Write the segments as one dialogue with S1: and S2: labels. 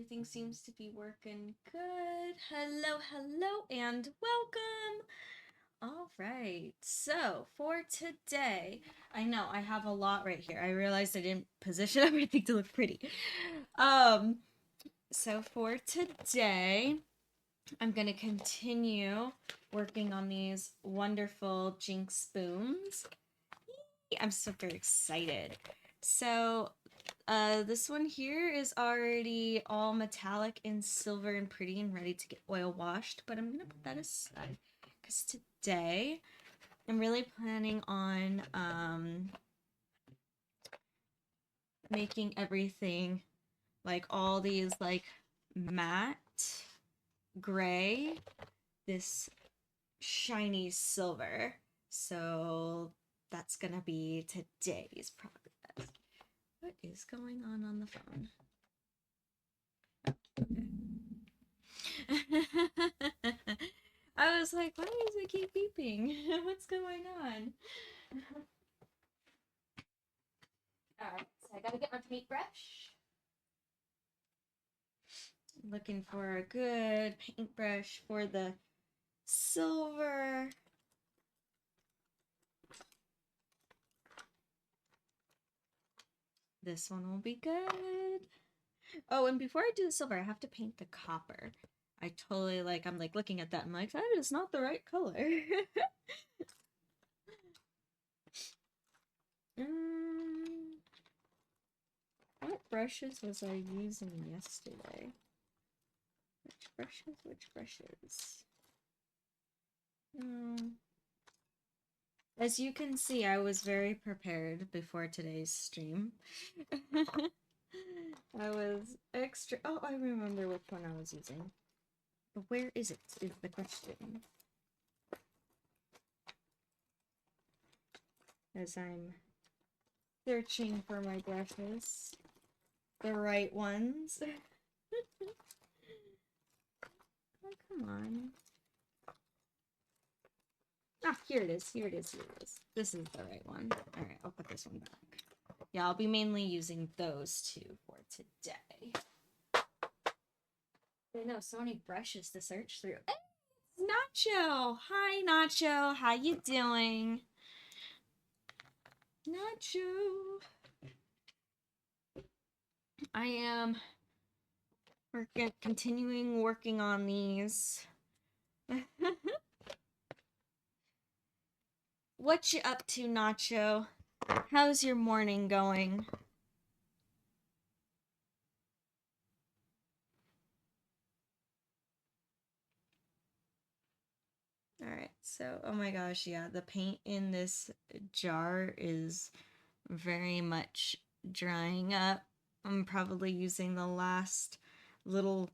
S1: Everything seems to be working good. Hello, hello, and welcome. All right, so for today, I know I have a lot right here. I realized I didn't position everything to look pretty. So for today, I'm gonna continue working on these wonderful Jinx Booms. I'm so very excited. So this one here is already all metallic and silver and pretty and ready to get oil washed, but I'm gonna put that aside because today I'm really planning on making everything like all these like matte gray, this shiny silver. So that's gonna be today's progress. What is going on the phone? I was like, why does it keep beeping? What's going on? Alright, so I gotta get my paintbrush. Looking for a good paintbrush for the silver. This one will be good. Oh, and before I do the silver, I have to paint the copper. I totally I'm looking at that and like, that is not the right color. What brushes was I using yesterday? Which brushes? As you can see, I was very prepared before today's stream. I was extra... Oh, I remember which one I was using. But where is it, is the question. As I'm searching for my brushes. The right ones. Oh, come on. Ah, here it is. This is the right one. Alright, I'll put this one back. Yeah, I'll be mainly using those two for today. I know, so many brushes to search through. Hey, it's Nacho! Hi, Nacho. How you doing? Nacho! I am continuing working on these. What you up to, Nacho? How's your morning going? Alright, so, oh my gosh, yeah, the paint in this jar is very much drying up. I'm probably using the last little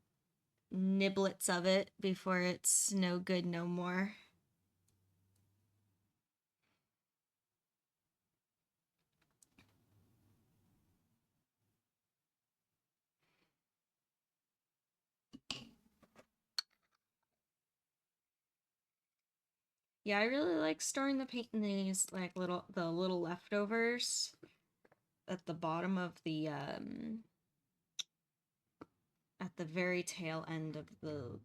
S1: niblets of it before it's no good no more. Yeah, I really like storing the paint in these like the little leftovers at the bottom of the at the very tail end of the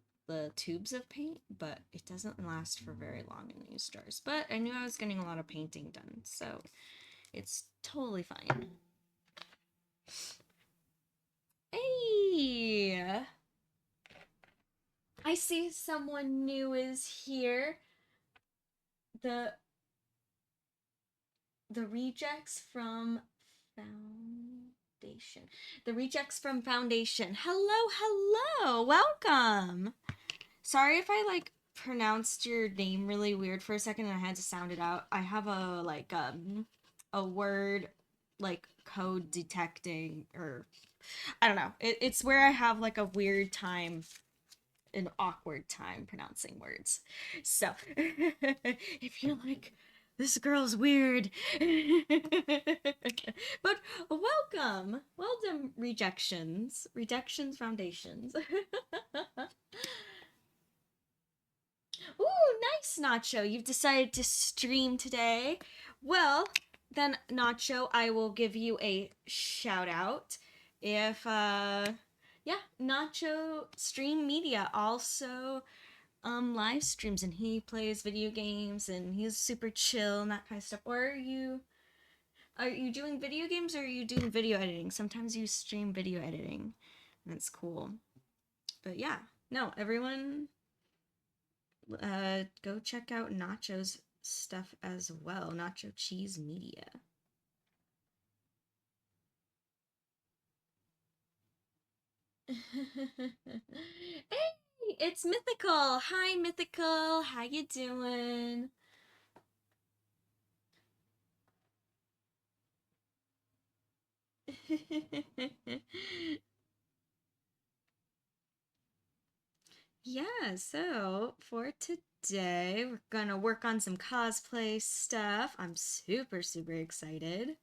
S1: tubes of paint, but it doesn't last for very long in these jars. But I knew I was getting a lot of painting done, so it's totally fine. Hey! I see someone new is here. The rejects from Foundation. The rejects from Foundation. Hello, hello. Welcome. Sorry if I pronounced your name really weird for a second and I had to sound it out. I have a word code detecting, or I don't know. It's where I have a weird time, an awkward time pronouncing words. So if you're like, this girl's weird. But welcome rejections foundations. Ooh, nice, Nacho. You've decided to stream today. Well, then, Nacho, I will give you a shout out if Yeah, Nacho Stream Media also live streams, and he plays video games and he's super chill and that kind of stuff. Or are you doing video games or are you doing video editing? Sometimes you stream video editing and it's cool. But yeah, no, everyone go check out Nacho's stuff as well. Nacho Cheese Media. Hey, it's Mythical. Hi, Mythical. How you doing? Yeah, so for today, we're gonna work on some cosplay stuff. I'm super, super excited.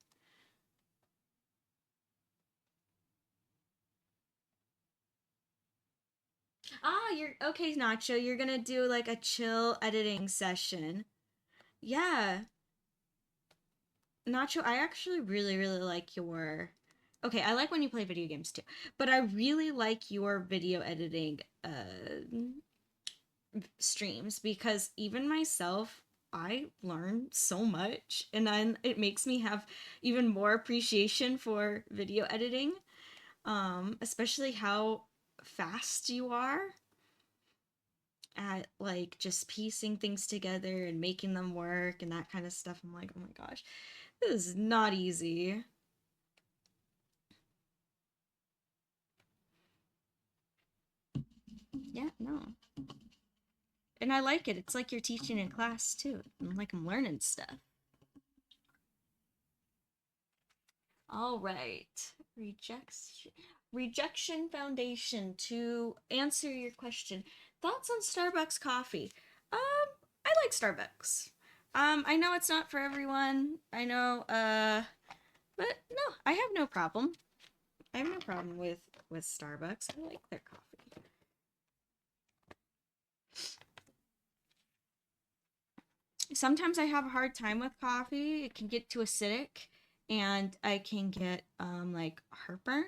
S1: Ah, you're okay, Nacho. You're gonna do like a chill editing session. Yeah, Nacho, I actually really, really like your. Okay, I like when you play video games too, but I really like your video editing streams because even myself, I learn so much, and then it makes me have even more appreciation for video editing, especially how fast you are at like just piecing things together and making them work and that kind of stuff. I'm like, oh my gosh, this is not easy. Yeah, no. And I like it. It's like you're teaching in class too. I'm like I'm learning stuff. All right. Rejection Foundation, to answer your question. Thoughts on Starbucks coffee? I like Starbucks. I know it's not for everyone. I know, but no, I have no problem. I have no problem with Starbucks. I like their coffee. Sometimes I have a hard time with coffee. It can get too acidic and I can get like heartburn.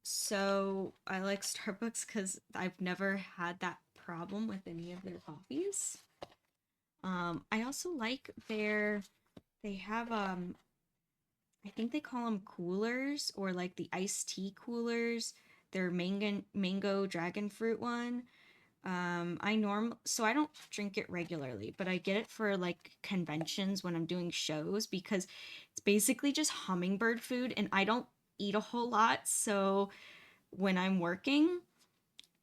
S1: So I like Starbucks because I've never had that problem with any of their coffees. I also like they have I think they call them coolers or like the iced tea coolers. Their mango dragon fruit one. So I don't drink it regularly, but I get it for like conventions when I'm doing shows because it's basically just hummingbird food and I don't eat a whole lot. So when I'm working,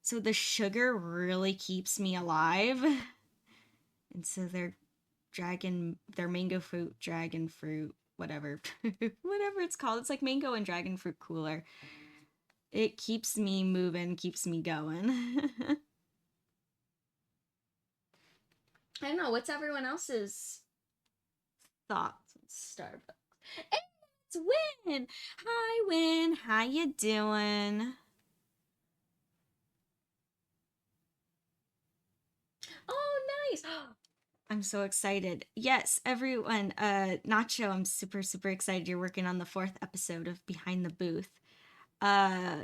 S1: so the sugar really keeps me alive. And so their mango fruit, dragon fruit, whatever, whatever it's called. It's like mango and dragon fruit cooler. It keeps me moving, keeps me going. I don't know. What's everyone else's thoughts on Starbucks? Hey, it's Win. Hi, Win. How you doing? Oh, nice. I'm so excited. Yes, everyone. Nacho, I'm super, super excited. You're working on the fourth episode of Behind the Booth. Uh,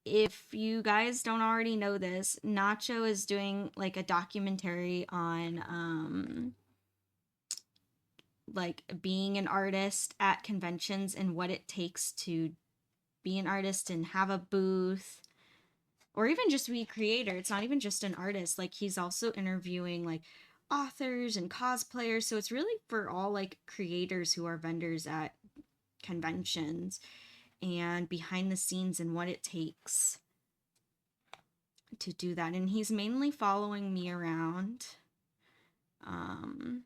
S1: if you guys don't already know this, Nacho is doing like a documentary on like being an artist at conventions and what it takes to be an artist and have a booth or even just be a creator. It's not even just an artist. Like he's also interviewing like authors and cosplayers. So it's really for all like creators who are vendors at conventions and behind the scenes and what it takes to do that. And he's mainly following me around. Um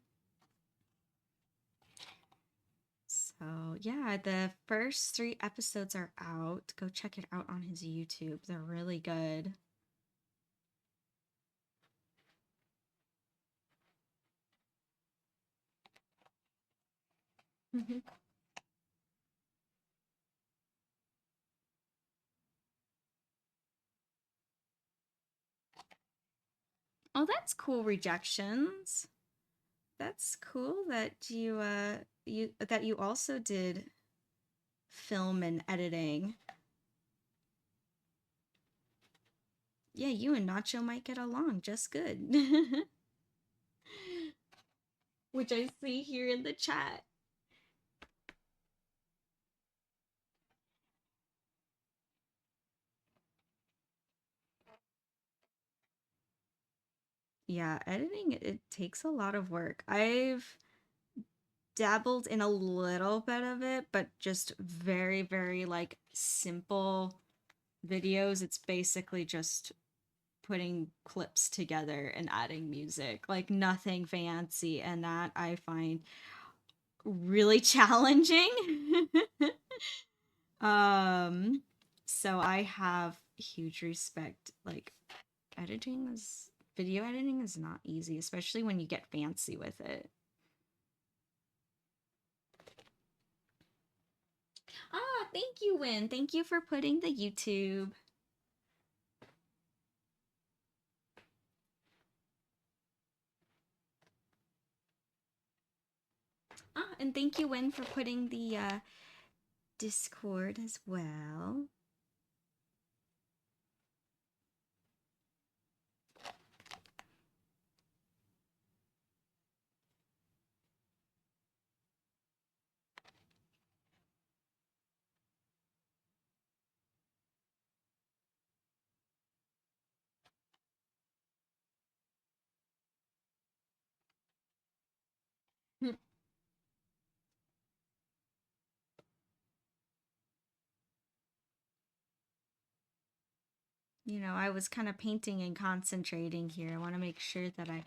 S1: so yeah, the first 3 episodes are out. Go check it out on his YouTube. They're really good. Oh, that's cool, rejections. That's cool that you also did film and editing. Yeah, you and Nacho might get along just good. Which I see here in the chat. Yeah, editing it takes a lot of work. I've dabbled in a little bit of it, but just very, very like simple videos. It's basically just putting clips together and adding music, like nothing fancy, and that I find really challenging. um so I have huge respect. Like video editing is not easy, especially when you get fancy with it. Ah, thank you, Win. Thank you for putting the YouTube. Ah, and thank you, Win, for putting the Discord as well. You know, I was kind of painting and concentrating here. I want to make sure that I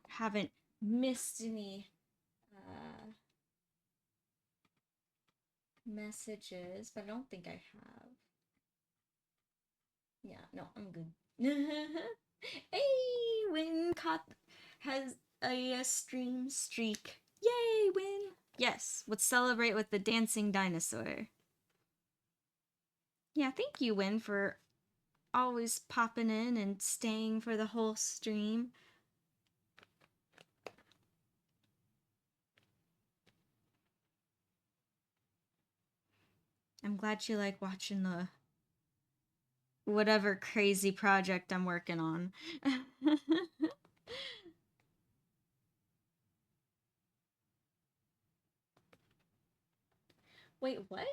S1: haven't missed any messages, but I don't think I have. Yeah, no, I'm good. Hey, Win has a stream streak. Yay, Win! Yes, let's celebrate with the dancing dinosaur. Yeah, thank you, Win, for always popping in and staying for the whole stream. I'm glad you like watching the whatever crazy project I'm working on. Wait, what?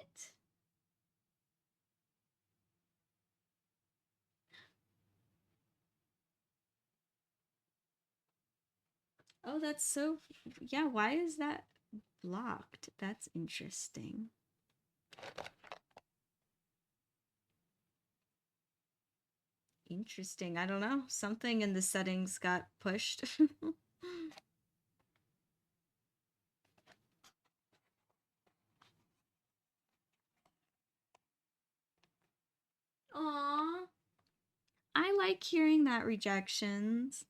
S1: Oh, that's so. Yeah, why is that blocked? That's interesting. Interesting. I don't know. Something in the settings got pushed. Aw. I like hearing that, rejections.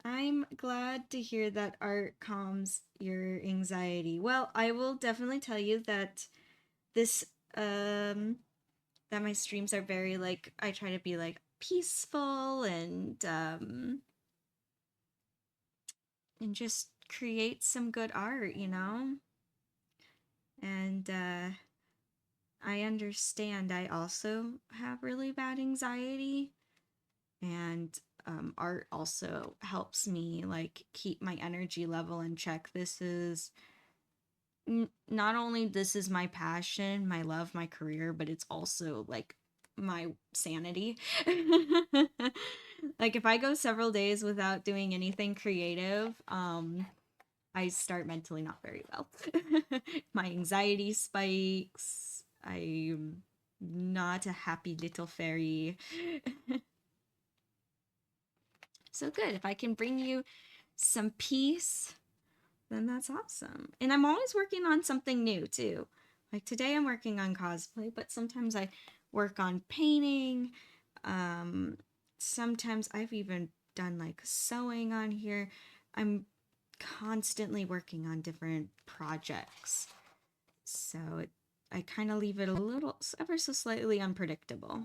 S1: I'm glad to hear that art calms your anxiety. Well, I will definitely tell you that this that my streams are very like I try to be like peaceful and just create some good art, you know? And I understand I also have really bad anxiety, and art also helps me like keep my energy level in check. This is not only this is my passion, my love, my career, but it's also like my sanity. Like if I go several days without doing anything creative, I start mentally not very well. My anxiety spikes. I'm not a happy little fairy. So good. If I can bring you some peace, then that's awesome. And I'm always working on something new too. Like today I'm working on cosplay, but sometimes I work on painting. Um, Sometimes I've even done like sewing on here. I'm constantly working on different projects. So I kind of leave it a little, ever so slightly unpredictable.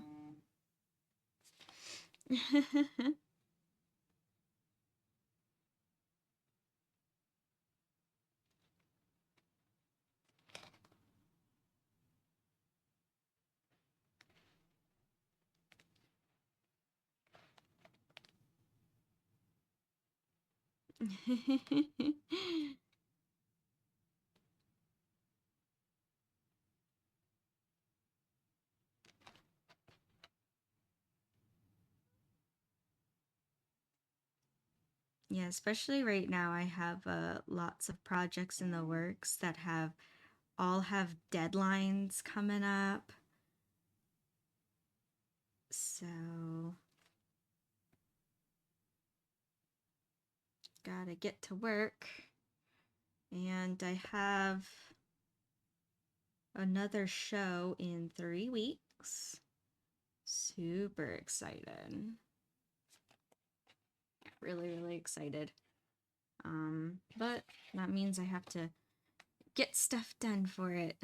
S1: Yeah, especially right now, I have lots of projects in the works that all have deadlines coming up. So, gotta get to work. And I have another show in 3 weeks. Super excited. Really, really excited. But that means I have to get stuff done for it.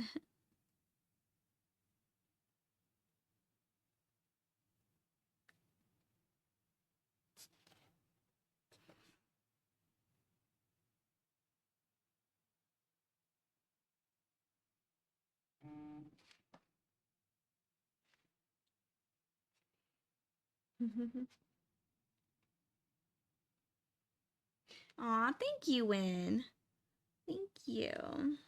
S1: Aw, thank you, Win. Thank you.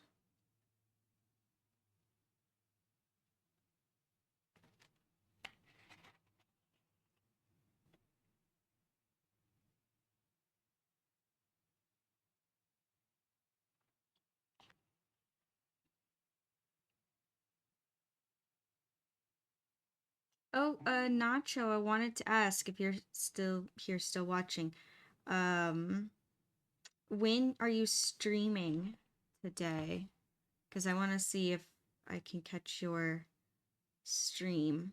S1: Oh, Nacho, I wanted to ask if you're still here, still watching. Um, when are you streaming today? Because I want to see if I can catch your stream.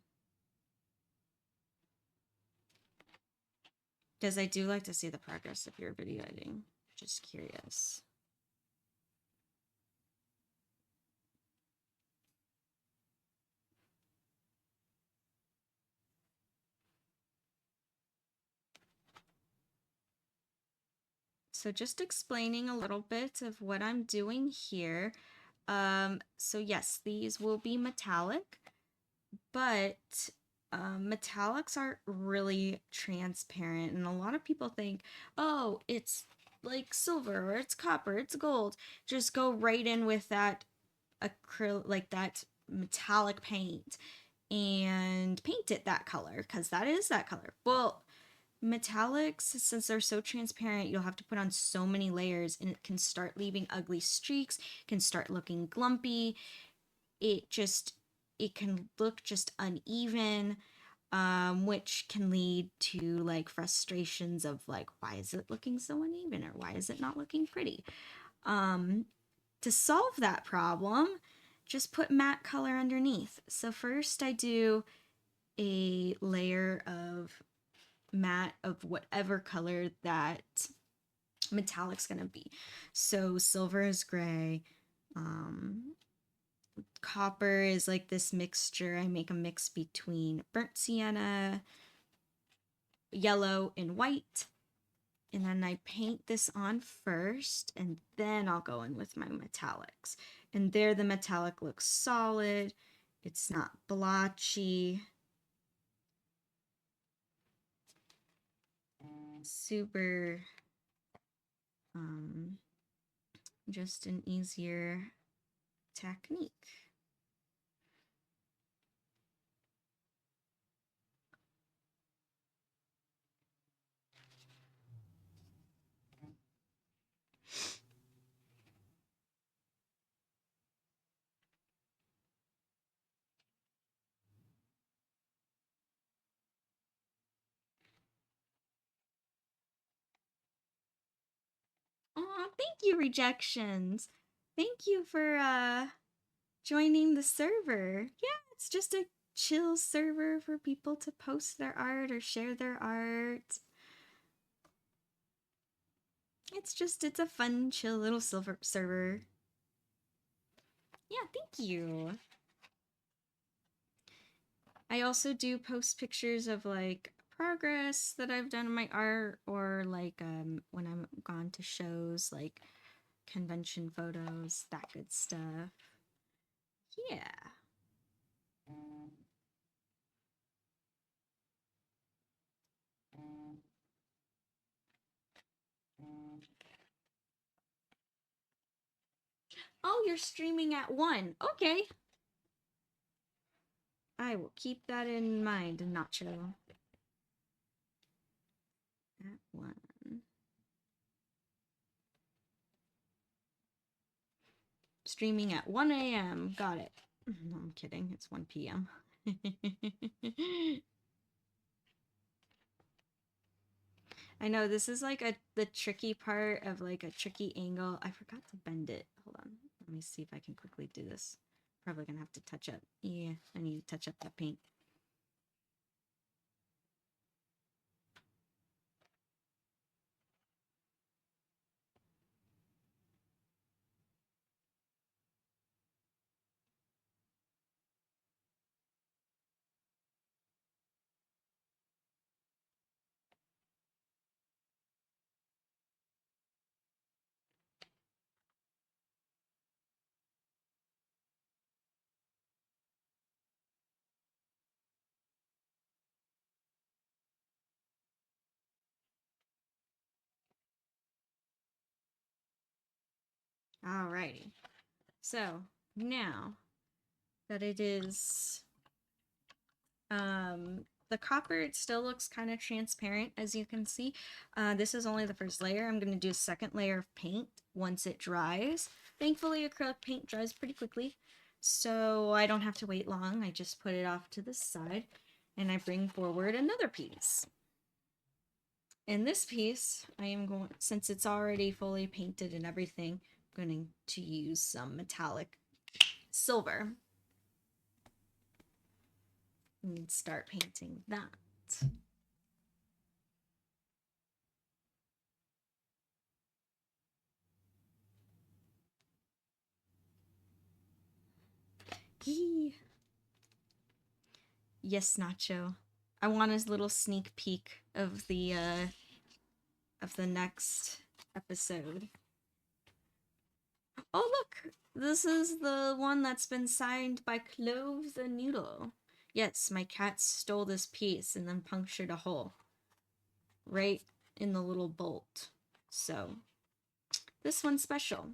S1: Because I do like to see the progress of your video editing. Just curious. So just explaining a little bit of what I'm doing here. So yes, these will be metallic, but metallics are really transparent, and a lot of people think, oh, it's like silver or it's copper, it's gold. Just go right in with that acrylic, like that metallic paint, and paint it that color because that is that color. Well, metallics, since they're so transparent, you'll have to put on so many layers and it can start leaving ugly streaks, can start looking glumpy. It can look just uneven, which can lead to like frustrations of like, why is it looking so uneven, or why is it not looking pretty? To solve that problem, just put matte color underneath. So first I do a layer of matte of whatever color that metallic's gonna be. So silver is gray. Copper is like this mixture. I make a mix between burnt sienna, yellow, and white. And then I paint this on first, and then I'll go in with my metallics. And there the metallic looks solid. It's not blotchy. Super, um, just an easier technique. Aw, thank you, Rejections. Thank you for joining the server. Yeah, it's just a chill server for people to post their art or share their art. It's a fun, chill little silver server. Yeah, thank you. I also do post pictures of like progress that I've done in my art, or like when I'm gone to shows, like convention photos, that good stuff. Yeah. Oh, you're streaming at 1. Okay. I will keep that in mind, Nacho. At 1. Streaming at 1 a.m. Got it. No, I'm kidding. It's 1 p.m. I know this is like the tricky part of like a tricky angle. I forgot to bend it. Hold on. Let me see if I can quickly do this. Probably gonna have to touch up. Yeah, I need to touch up that paint. Alrighty. So now that it is the copper, it still looks kind of transparent, as you can see. This is only the first layer. I'm going to do a second layer of paint once it dries. Thankfully, acrylic paint dries pretty quickly, so I don't have to wait long. I just put it off to the side, and I bring forward another piece. In this piece, I am going, since it's already fully painted and everything, I'm going to use some metallic silver and start painting that. Yes, Nacho. I want a little sneak peek of the next episode. Oh look! This is the one that's been signed by Clove the Noodle. Yes, my cat stole this piece and then punctured a hole right in the little bolt. So, this one's special.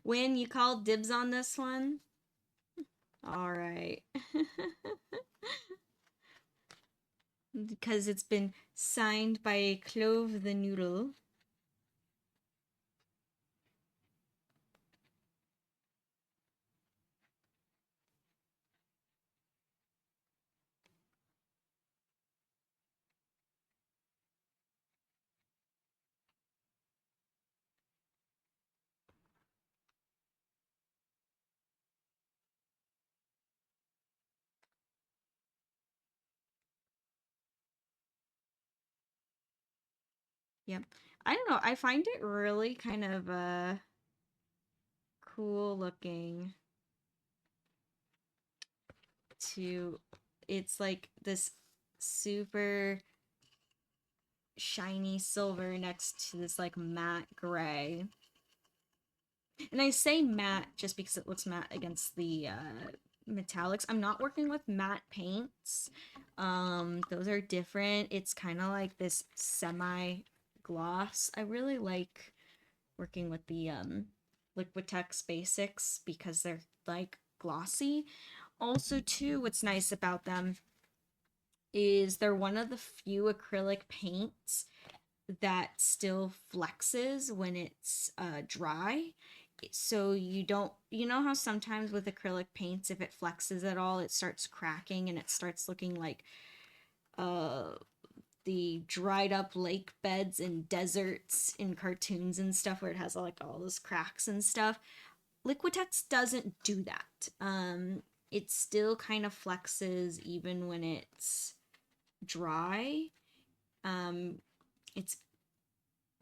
S1: When you called dibs on this one? All right. Because it's been signed by Clove the Noodle. Yep. I don't know. I find it really kind of cool looking to it's like this super shiny silver next to this like matte gray. And I say matte just because it looks matte against the metallics. I'm not working with matte paints. Those are different. It's kind of like this semi gloss. I really like working with the Liquitex Basics because they're like glossy. Also, too, what's nice about them is they're one of the few acrylic paints that still flexes when it's dry. So you don't, you know how sometimes with acrylic paints, if it flexes at all, it starts cracking and it starts looking like the dried up lake beds in deserts in cartoons and stuff where it has like all those cracks and stuff. Liquitex doesn't do that. it still kind of flexes even when it's dry. It's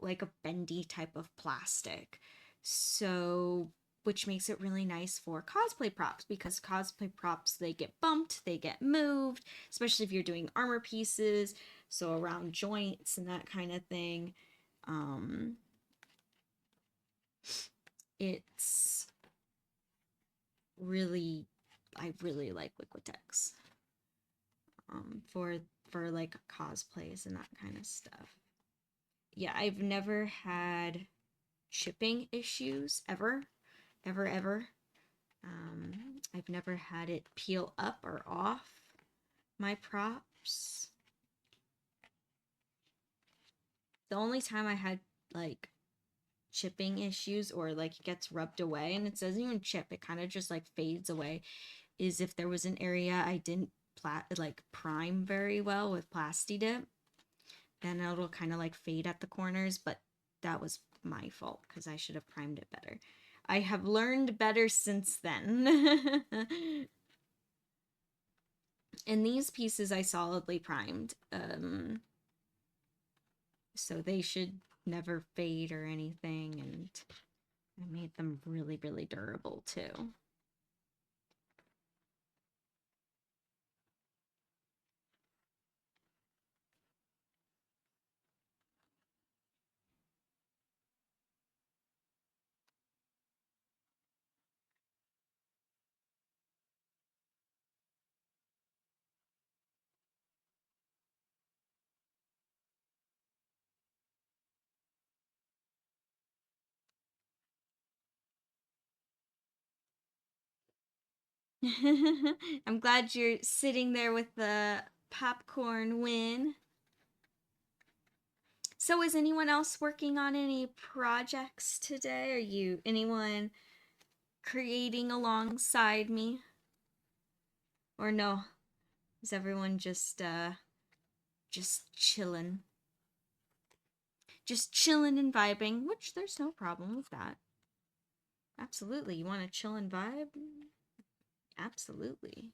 S1: like a bendy type of plastic. So, which makes it really nice for cosplay props, because cosplay props, they get bumped, they get moved, especially if you're doing armor pieces, so around joints and that kind of thing. It's really, I really like Liquitex for like cosplays and that kind of stuff. Yeah, I've never had shipping issues ever. I've never had it peel up or off my props. The only time I had like chipping issues, or like it gets rubbed away and it doesn't even chip, it kind of just like fades away, is if there was an area I didn't like prime very well with Plasti Dip, then it'll kind of like fade at the corners, but that was my fault because I should have primed it better. I have learned better since then. And these pieces I solidly primed, so they should never fade or anything, and I made them really, really durable too. I'm glad you're sitting there with the popcorn win. So is anyone else working on any projects today? Are you anyone creating alongside me? Or no? Is everyone just chilling? Just chilling and vibing, which there's no problem with that. Absolutely. You want to chill and vibe? Absolutely.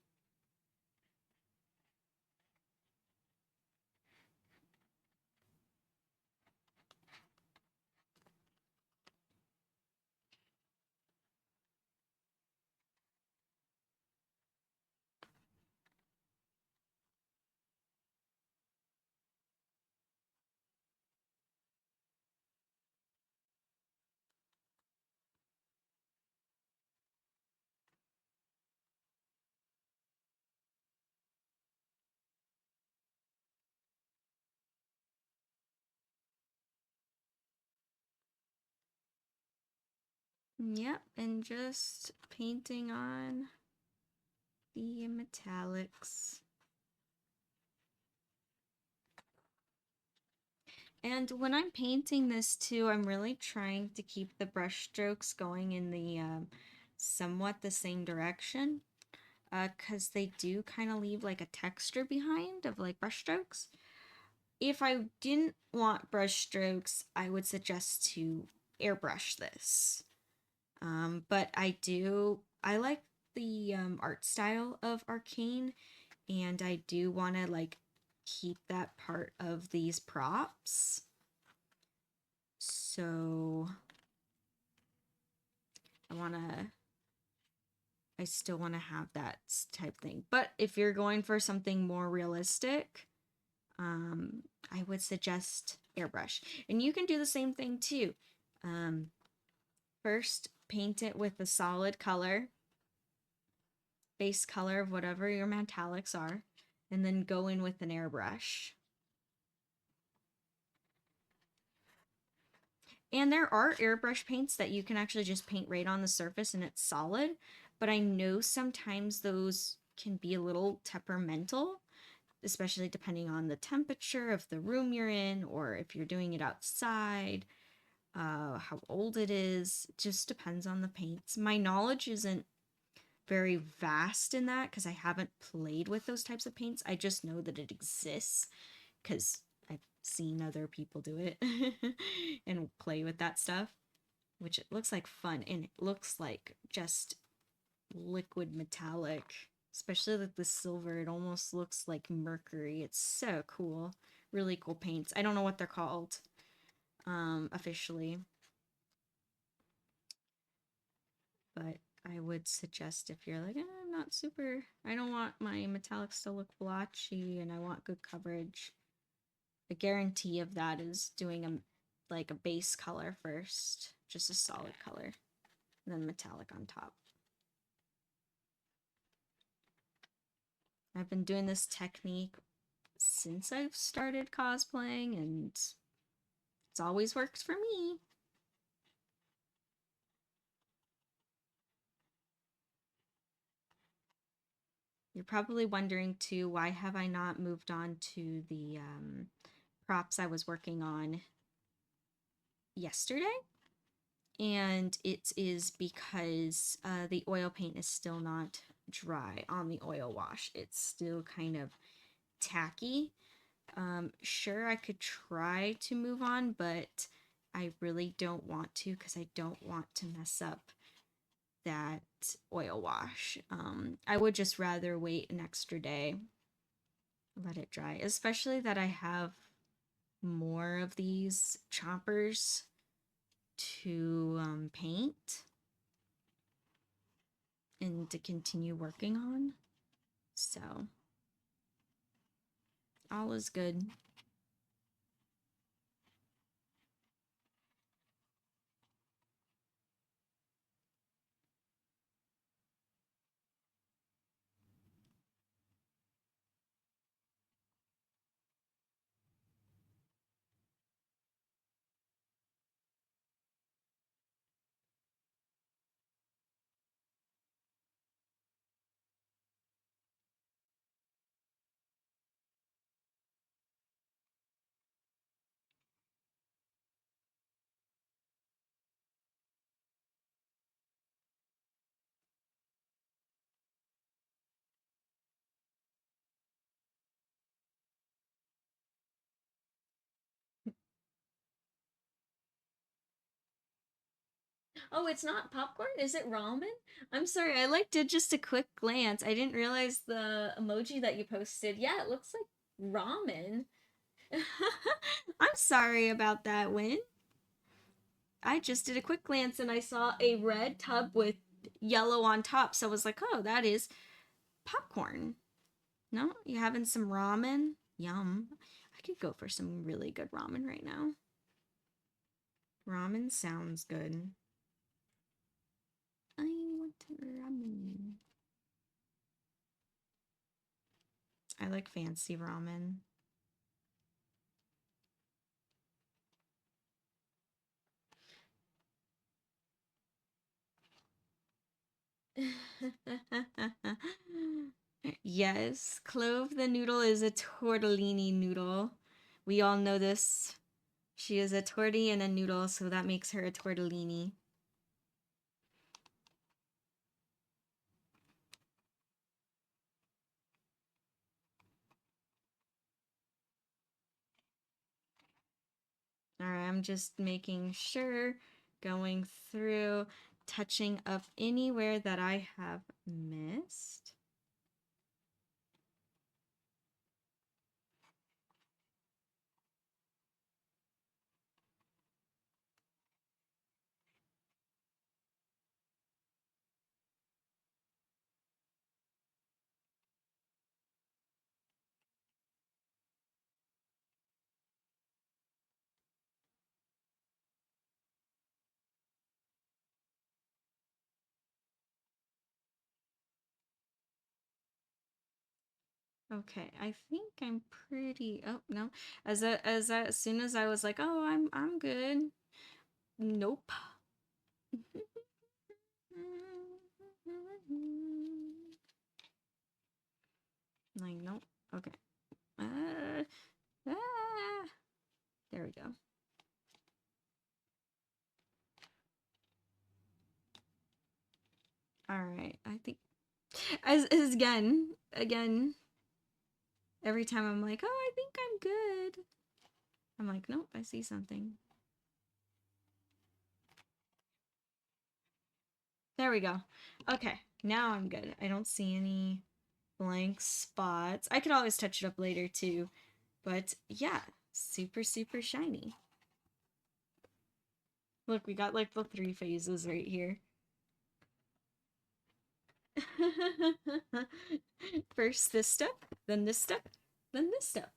S1: Yep, and just painting on the metallics. And when I'm painting this too, I'm really trying to keep the brush strokes going in the somewhat the same direction, because they do kind of leave like a texture behind of like brush strokes. If I didn't want brush strokes, I would suggest to airbrush this. But I like the art style of Arcane, and I do want to like keep that part of these props. So I still want to have that type thing. But if you're going for something more realistic, I would suggest airbrush. And you can do the same thing too. First, paint it with a solid color, base color of whatever your metallics are, and then go in with an airbrush. And there are airbrush paints that you can actually just paint right on the surface and it's solid, but I know sometimes those can be a little temperamental, especially depending on the temperature of the room you're in, or if you're doing it outside, how old it is. It just depends on the paints. My knowledge isn't very vast in that because I haven't played with those types of paints. I just know that it exists because I've seen other people do it and play with that stuff, which it looks like fun, and it looks like just liquid metallic. Especially like the silver, it almost looks like mercury. It's so cool. Really cool paints. I don't know what they're called officially. But I would suggest if you're like, I'm not super, I don't want my metallics to look blotchy and I want good coverage. The guarantee of that is doing a base color first, just a solid color, and then metallic on top. I've been doing this technique since I've started cosplaying, and it's always worked for me. You're probably wondering too, why have I not moved on to the props I was working on yesterday? And it is because the oil paint is still not dry on the oil wash. It's still kind of tacky. Sure, I could try to move on, but I really don't want to because I don't want to mess up that oil wash. I would just rather wait an extra day, let it dry, especially that I have more of these choppers to paint and to continue working on. So all is good. Oh, it's not popcorn? Is it ramen? I'm sorry, I did just a quick glance. I didn't realize the emoji that you posted. Yeah, it looks like ramen. I'm sorry about that, Win. I just did a quick glance and I saw a red tub with yellow on top, so I was like, oh, that is popcorn. No, you having some ramen? Yum. I could go for some really good ramen right now. Ramen sounds good. I want ramen. I like fancy ramen. Yes, Clove the noodle is a tortellini noodle. We all know this. She is a torty and a noodle, so that makes her a tortellini. Alright, I'm just making sure, going through, touching up anywhere that I have missed. Okay, I think I'm pretty. Oh no, as soon as I was like, oh, I'm good. Nope. Like nope. Okay. Uh, ah. There we go. All right. I think as again. Every time I'm like, oh, I think I'm good. I'm like, nope, I see something. There we go. Okay. Now I'm good. I don't see any blank spots. I could always touch it up later too. But yeah, super, super shiny. Look, we got like the 3 phases right here. First this step, then this step, then this step.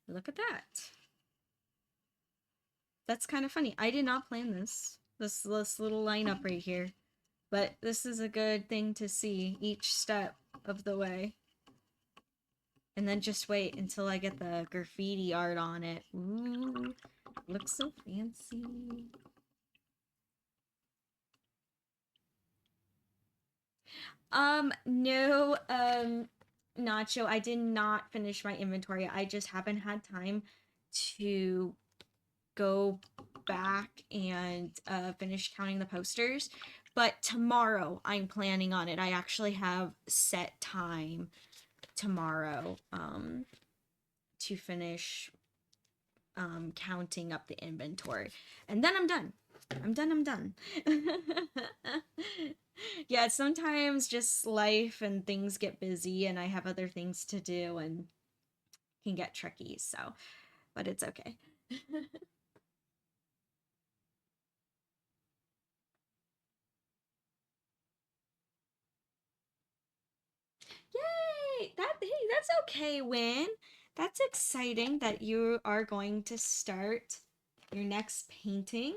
S1: Look at that. That's kind of funny. I did not plan this little lineup right here. But this is a good thing to see each step of the way. And then just wait until I get the graffiti art on it. Ooh, looks so fancy. No, Nacho, I did not finish my inventory. I just haven't had time to go back and finish counting the posters. But tomorrow I'm planning on it. I actually have set time tomorrow to finish counting up the inventory. And then I'm done. I'm done. Yeah, sometimes just life and things get busy and I have other things to do and can get tricky, so but it's okay. Yay! Hey, that's okay, Win. That's exciting that you are going to start your next painting.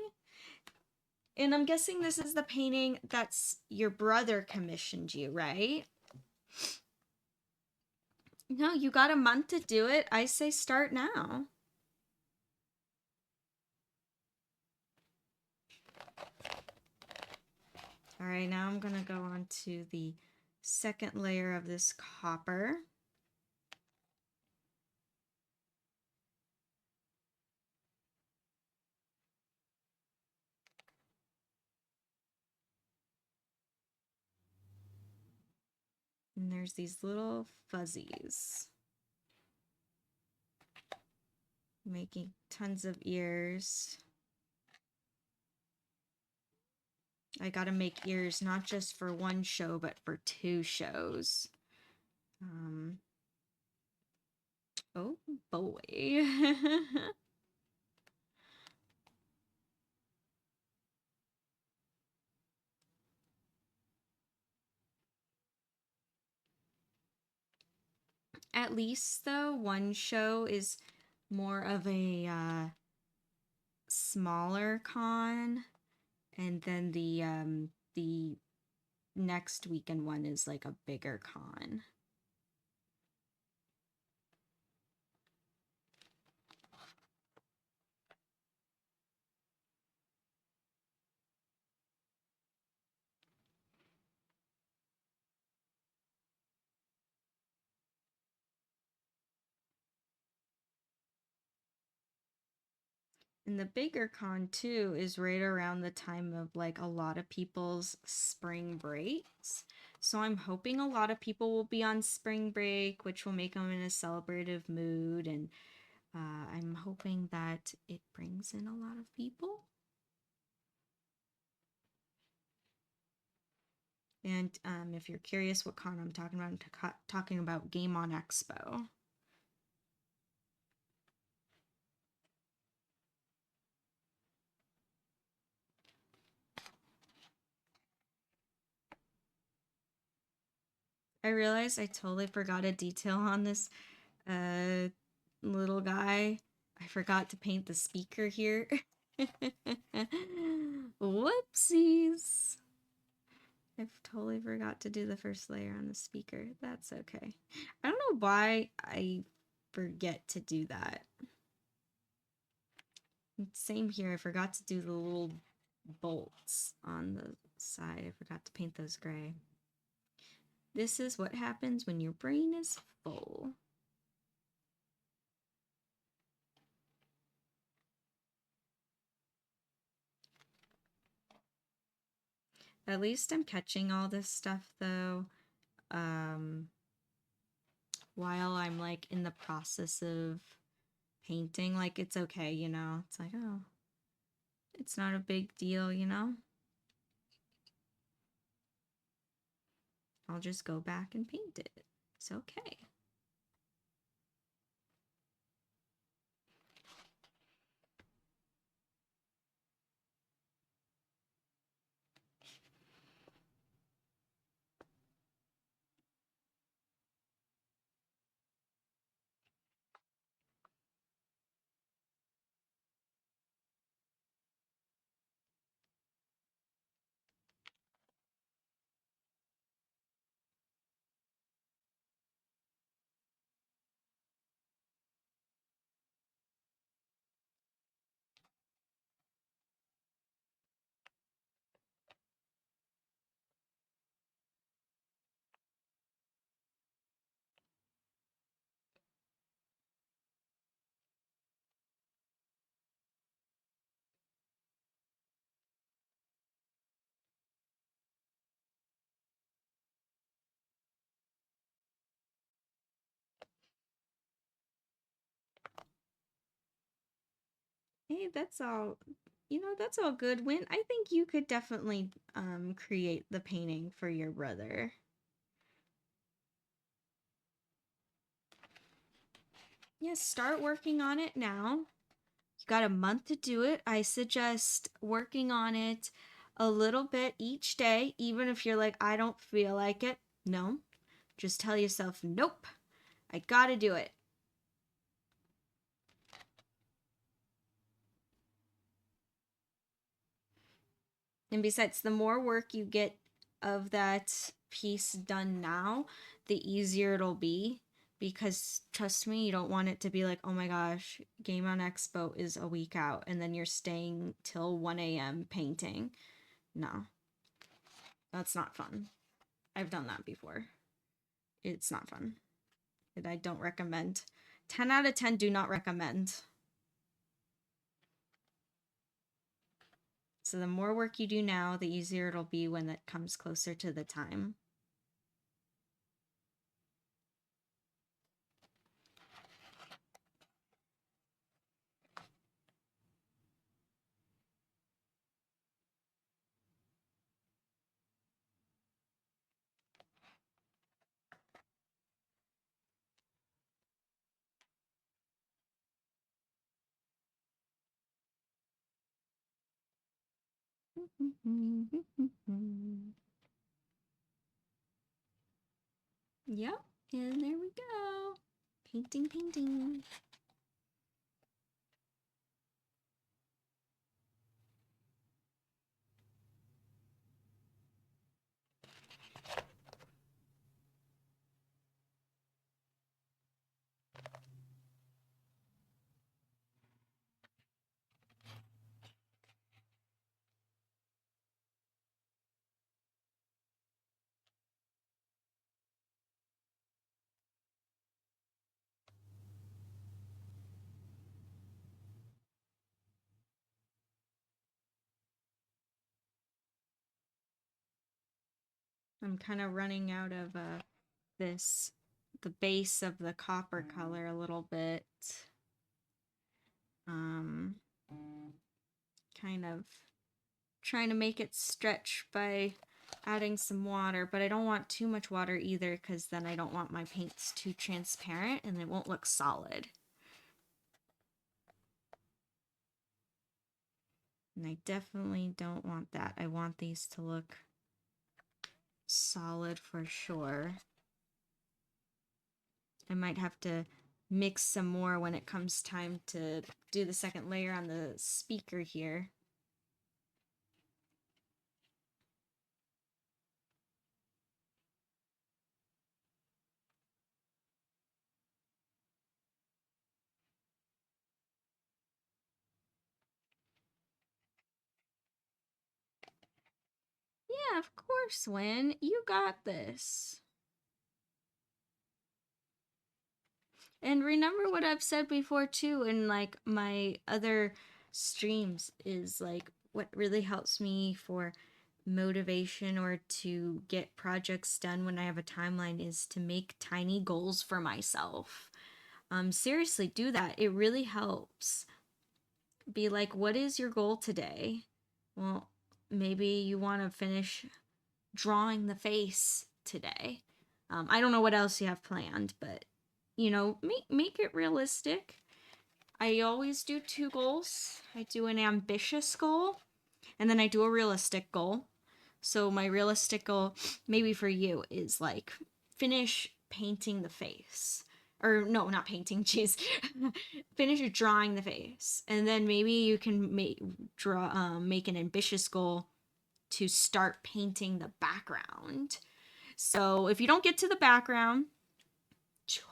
S1: And I'm guessing this is the painting that's your brother commissioned you, right? No, you got a month to do it. I say start now. All right, now I'm gonna go on to the second layer of this copper. And there's these little fuzzies. Making tons of ears. I gotta make ears not just for one show, but for 2 shows. Oh boy. At least though, one show is more of a smaller con, and then the next weekend one is like a bigger con. And the bigger con too is right around the time of like a lot of people's spring breaks. So I'm hoping a lot of people will be on spring break, which will make them in a celebrative mood. And I'm hoping that it brings in a lot of people. And if you're curious what con I'm talking about, I'm talking about Game On Expo. I realized I totally forgot a detail on this little guy. I forgot to paint the speaker here. Whoopsies. I totally forgot to do the first layer on the speaker. That's okay. I don't know why I forget to do that. Same here. I forgot to do the little bolts on the side. I forgot to paint those gray. This is what happens when your brain is full. At least I'm catching all this stuff though, while I'm like in the process of painting. Like it's okay, you know? It's like, oh, it's not a big deal, you know? I'll just go back and paint it. It's okay. Hey, that's all. That's all good. Win, I think you could definitely create the painting for your brother. Yes, start working on it now. You got a month to do it. I suggest working on it a little bit each day, even if you're like, I don't feel like it. No, just tell yourself, nope, I gotta do it. And besides, the more work you get of that piece done now, the easier it'll be. Because trust me, you don't want it to be like, oh my gosh, Game on Expo is a week out, and then you're staying till 1 a.m. painting. No, that's not fun. I've done that before. It's not fun. And I don't recommend. 10 out of 10 do not recommend. So the more work you do now, the easier it'll be when it comes closer to the time. Yep, and there we go. Painting, painting. I'm kind of running out of the base of the copper color a little bit. Kind of trying to make it stretch by adding some water, but I don't want too much water either because then I don't want my paints too transparent and it won't look solid. And I definitely don't want that. I want these to look solid for sure. I might have to mix some more when it comes time to do the second layer on the speaker here. Yeah, of course, Win. You got this. And remember what I've said before too in like my other streams is like what really helps me for motivation or to get projects done when I have a timeline is to make tiny goals for myself. Seriously, do that. It really helps. Be like, what is your goal today? Well, maybe you want to finish drawing the face today. I don't know what else you have planned, but, you know, make it realistic. I always do 2 goals. I do an ambitious goal, and then I do a realistic goal. So my realistic goal, maybe for you, is like finish painting the face. Or no, not painting, jeez. Finish drawing the face. And then maybe you can make an ambitious goal to start painting the background. So if you don't get to the background,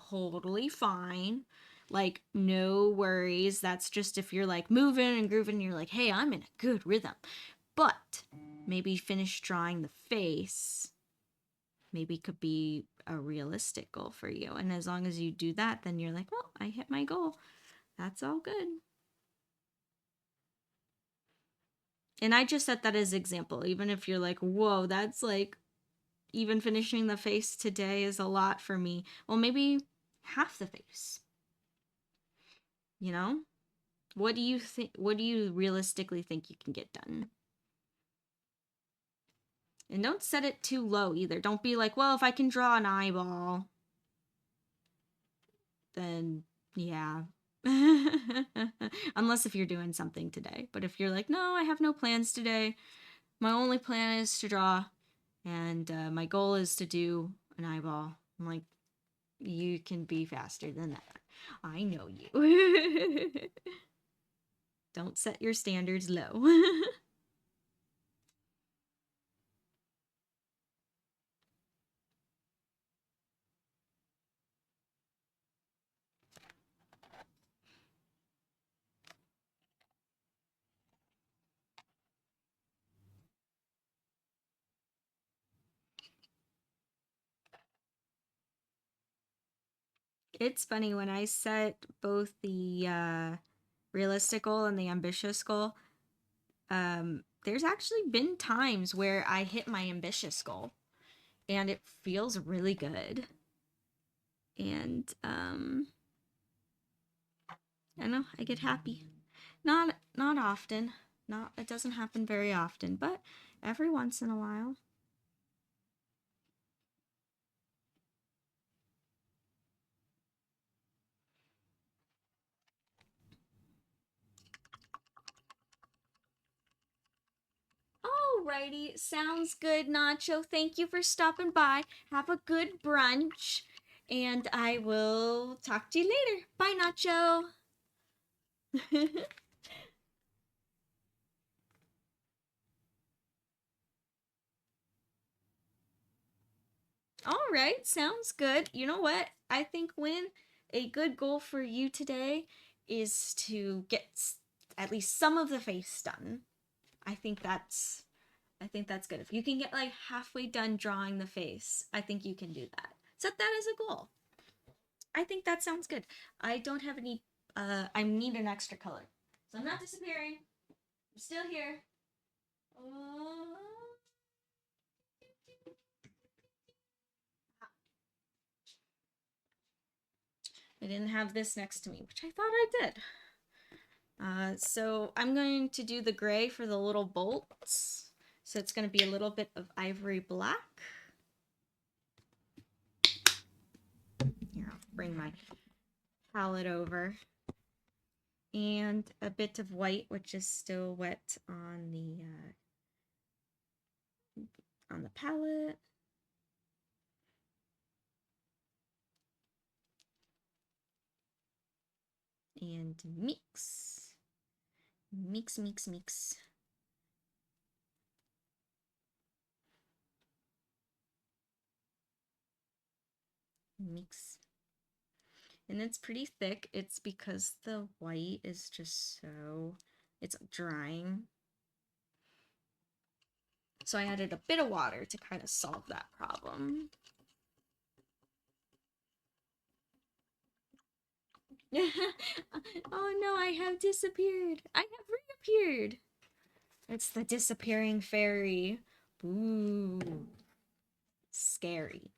S1: totally fine. Like, no worries. That's just if you're like moving and grooving, you're like, hey, I'm in a good rhythm. But maybe finish drawing the face. Maybe could be a realistic goal for you. And as long as you do that, then you're like, well, I hit my goal. That's all good. And I just set that as example. Even if you're like, whoa, that's like, even finishing the face today is a lot for me. Well, maybe half the face. You know? What do you think? What do you realistically think you can get done? And don't set it too low either. Don't be like, well, if I can draw an eyeball, then yeah. Unless if you're doing something today. But if you're like, no, I have no plans today. My only plan is to draw. And my goal is to do an eyeball. I'm like, you can be faster than that. I know you. Don't set your standards low. It's funny when I set both the realistic goal and the ambitious goal. There's actually been times where I hit my ambitious goal, and it feels really good. And I know I get happy. Not often. It doesn't happen very often, but every once in a while. Alrighty, sounds good, Nacho. Thank you for stopping by. Have a good brunch, and I will talk to you later. Bye, Nacho. All right, sounds good. You know what? I think Win, a good goal for you today is to get at least some of the face done. I think that's good. If you can get like halfway done drawing the face, I think you can do that. Set that as a goal. I think that sounds good. I don't have any I need an extra color. So I'm not disappearing. I'm still here. I didn't have this next to me, which I thought I did. So I'm going to do the gray for the little bolts. So it's going to be a little bit of ivory black. Here, I'll bring my palette over. And a bit of white, which is still wet on the palette. And mix. Mix, mix, mix. Mix. And it's pretty thick. It's because the white is just it's drying. So I added a bit of water to kind of solve that problem. Oh no, I have disappeared. I have reappeared. It's the disappearing fairy. Ooh. Scary.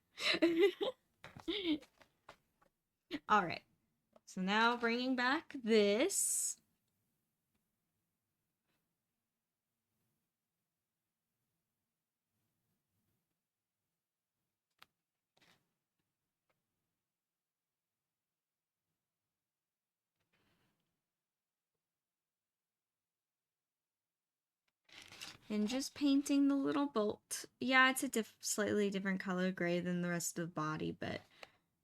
S1: All right. So now bringing back this. And just painting the little bolt. Yeah, it's a slightly different color gray than the rest of the body, but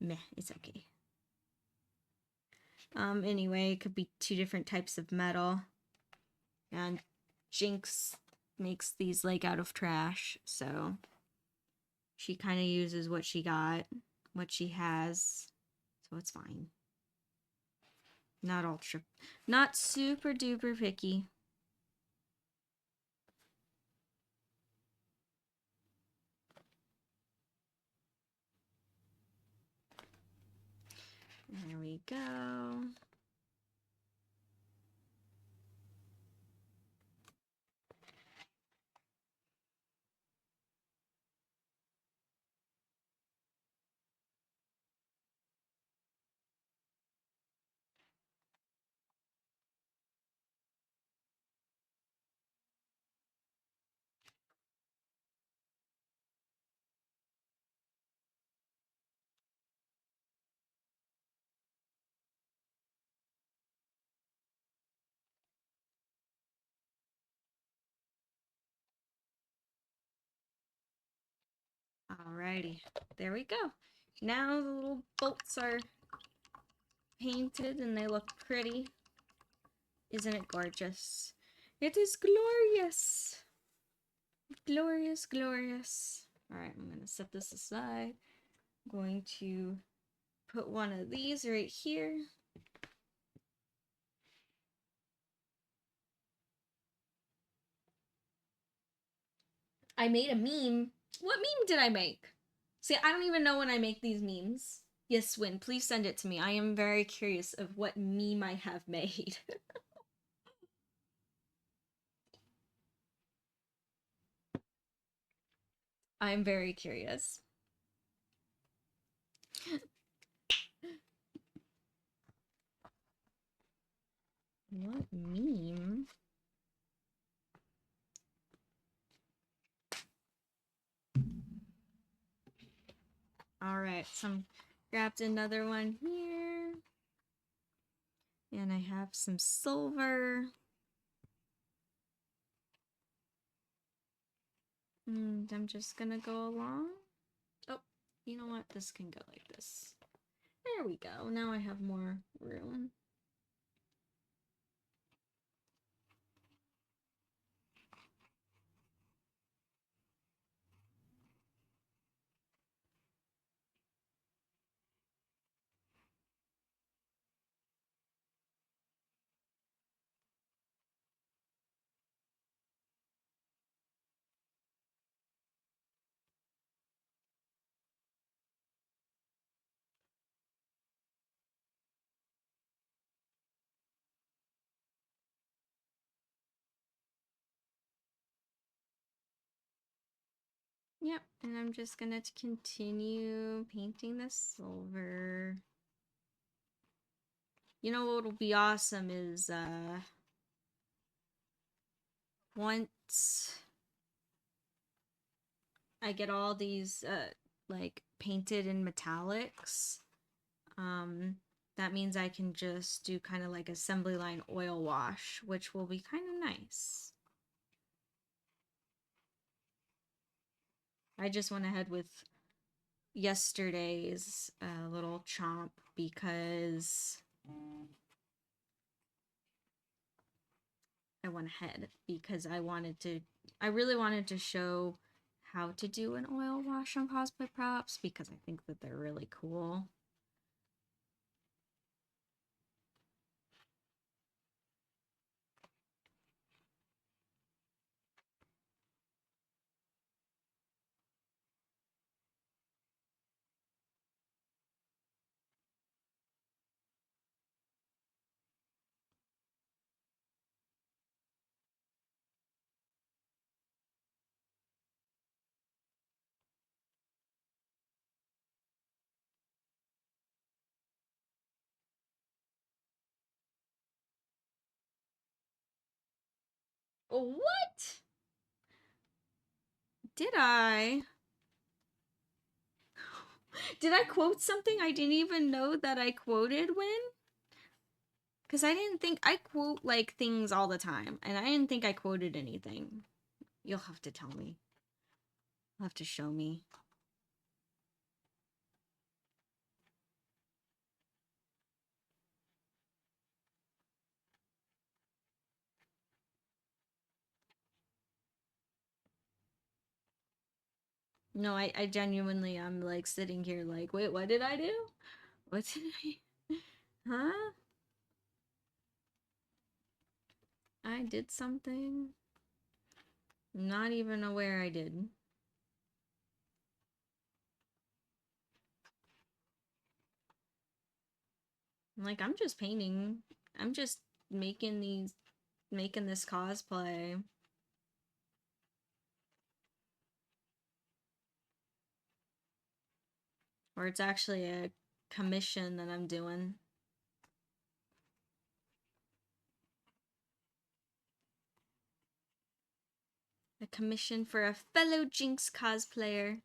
S1: meh, it's okay. Anyway, it could be 2 different types of metal. And Jinx makes these like out of trash, so she kind of uses what she got, what she has, so it's fine. Not super duper picky. There we go. Alrighty, there we go. Now the little bolts are painted and they look pretty. Isn't it gorgeous? It is glorious. Glorious, glorious. Alright, I'm going to set this aside. I'm going to put one of these right here. I made a meme. What meme did I make? See, I don't even know when I make these memes. Yes, Win, please send it to me. I am very curious of what meme I have made. I'm very curious. What meme? Alright, so I grabbed another one here. And I have some silver. And I'm just gonna go along. Oh, you know what? This can go like this. There we go. Now I have more room. Yep, and I'm just gonna continue painting the silver. You know what'll be awesome is once I get all these like painted in metallics, that means I can just do kind of like assembly line oil wash, which will be kind of nice. I just went ahead with yesterday's little chomp because I went ahead because I really wanted to show how to do an oil wash on cosplay props because I think that they're really cool. What? Did I? Did I quote something I didn't even know that I quoted when? Because I didn't think I quote like things all the time, and I didn't think I quoted anything. You'll have to tell me. You'll have to show me. No, I genuinely am like sitting here like, wait, what did I do? What did I... Huh? I did something? Not even aware I did. Like, I'm just painting. I'm just making this cosplay. Or it's actually a commission that I'm doing. A commission for a fellow Jinx cosplayer.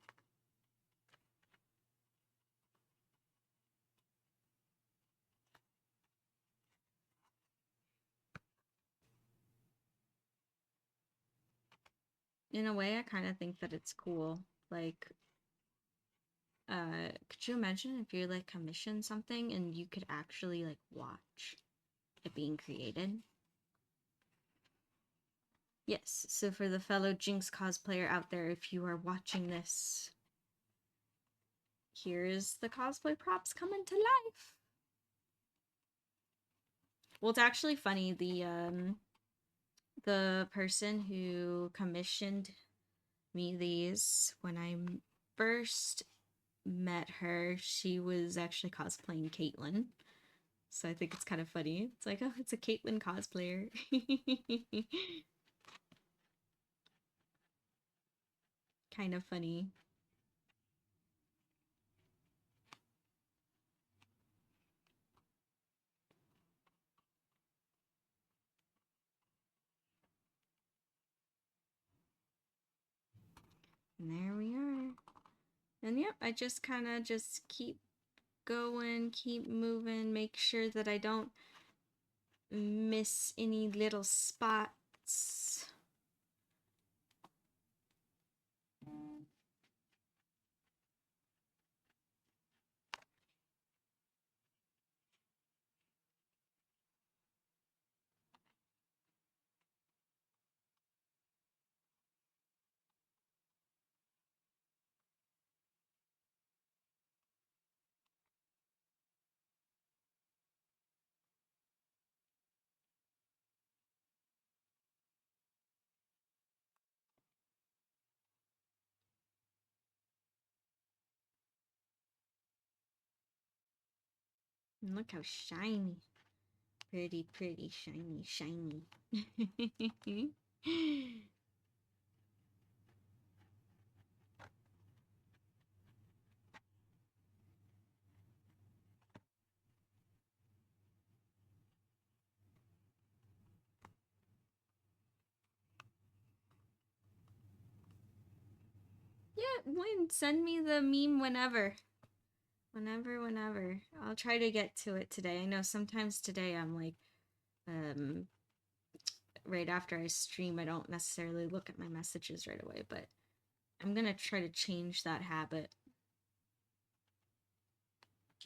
S1: In a way, I kind of think that it's cool. Like, could you imagine if you like commission something and you could actually like watch it being created? Yes, so for the fellow Jinx cosplayer out there, if you are watching this, here's the cosplay props coming to life. Well, it's actually funny, the person who commissioned me these, when I first met her, she was actually cosplaying Caitlyn. So I think it's kind of funny. It's like, oh, it's a Caitlyn cosplayer. Kind of funny. And there we are. And yep, I just kind of just keep going, keep moving, make sure that I don't miss any little spots. And look how shiny. Pretty, pretty, shiny, shiny. Yeah, send me the meme whenever. Whenever. I'll try to get to it today. I know sometimes today I'm like, right after I stream, I don't necessarily look at my messages right away, but I'm gonna try to change that habit.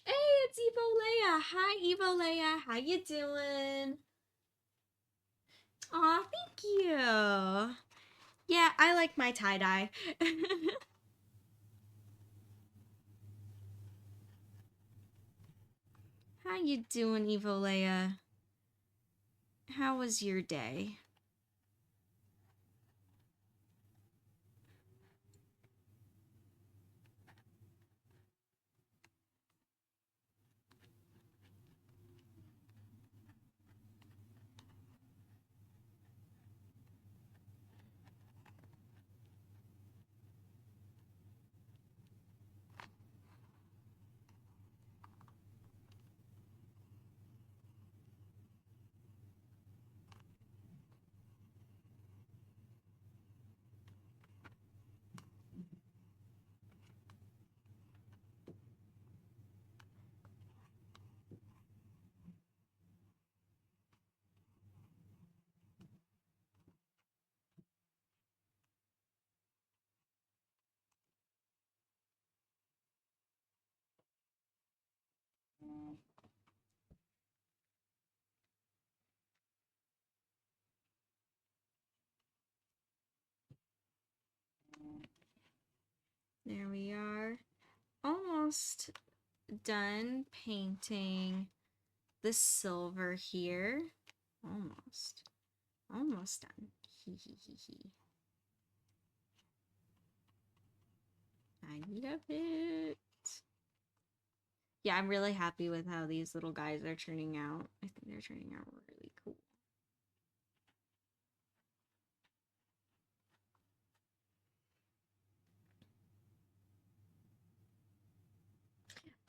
S1: Hey, it's Evo Leia. Hi, Evo Leia. How you doing? Aw, thank you. Yeah, I like my tie-dye. How you doing, Evo Leia? How was your day? There we are. Almost done painting the silver here. Almost. Almost done. Hee hee hee hee. I love it. Yeah, I'm really happy with how these little guys are turning out. I think they're turning out really cool.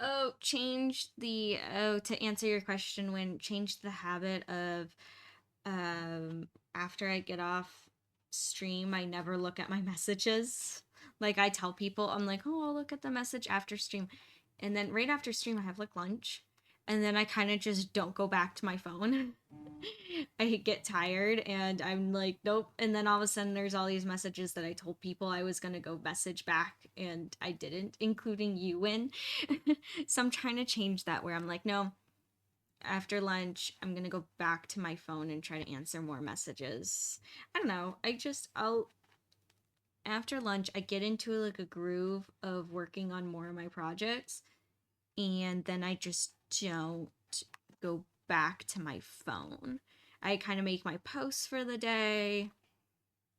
S1: Oh, to answer your question, change the habit of, after I get off stream, I never look at my messages. Like, I tell people, I'm like, oh, I'll look at the message after stream. And then right after stream, I have like lunch. And then I kind of just don't go back to my phone. I get tired and I'm like, nope. And then all of a sudden there's all these messages that I told people I was going to go message back and I didn't, including you, Win. So I'm trying to change that where I'm like, no, after lunch, I'm going to go back to my phone and try to answer more messages. I don't know. After lunch, I get into like a groove of working on more of my projects. And then I just don't go back to my phone. I kind of make my posts for the day,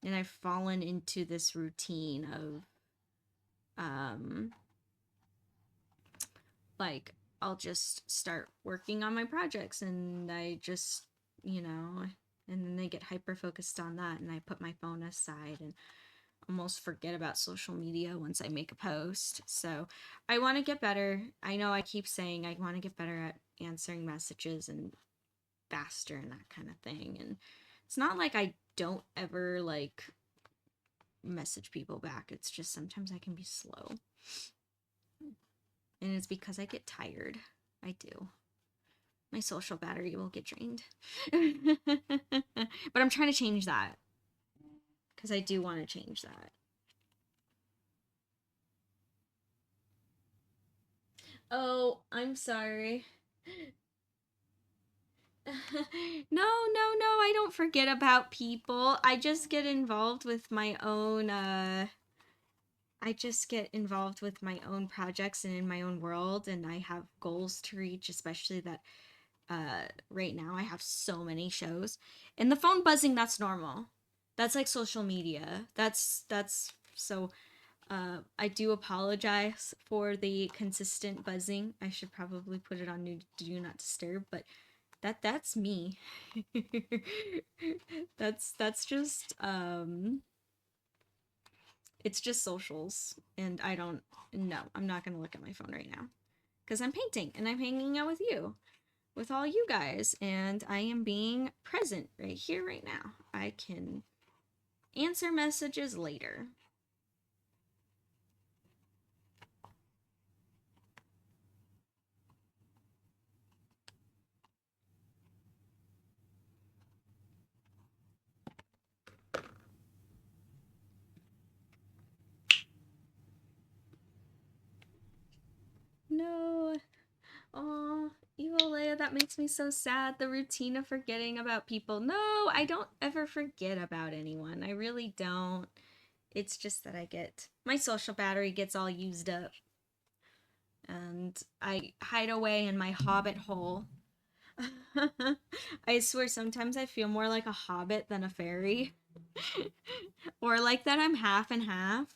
S1: and I've fallen into this routine of like I'll just start working on my projects and I just, and then they get hyper focused on that and I put my phone aside and almost forget about social media once I make a post. So I want to get better. I know I keep saying I want to get better at answering messages and faster and that kind of thing. And it's not like I don't ever like message people back. It's just sometimes I can be slow. And it's because I get tired. I do. My social battery will get drained. But I'm trying to change that. Because I do want to change that. Oh, I'm sorry. No, I don't forget about people. I just get involved with my own projects and in my own world, and I have goals to reach, especially that right now I have so many shows. And the phone buzzing, that's normal. That's like social media. That's so I do apologize for the consistent buzzing. I should probably put it on do not disturb, but that's me. That's just it's just socials, and I'm not gonna look at my phone right now because I'm painting and I'm hanging out with all you guys, and I am being present right here right now. I can answer messages later. No. Oh, Evil Leia, that makes me so sad. The routine of forgetting about people. No, I don't ever forget about anyone. I really don't. It's just that my social battery gets all used up. And I hide away in my hobbit hole. I swear sometimes I feel more like a hobbit than a fairy. Or like that I'm half and half.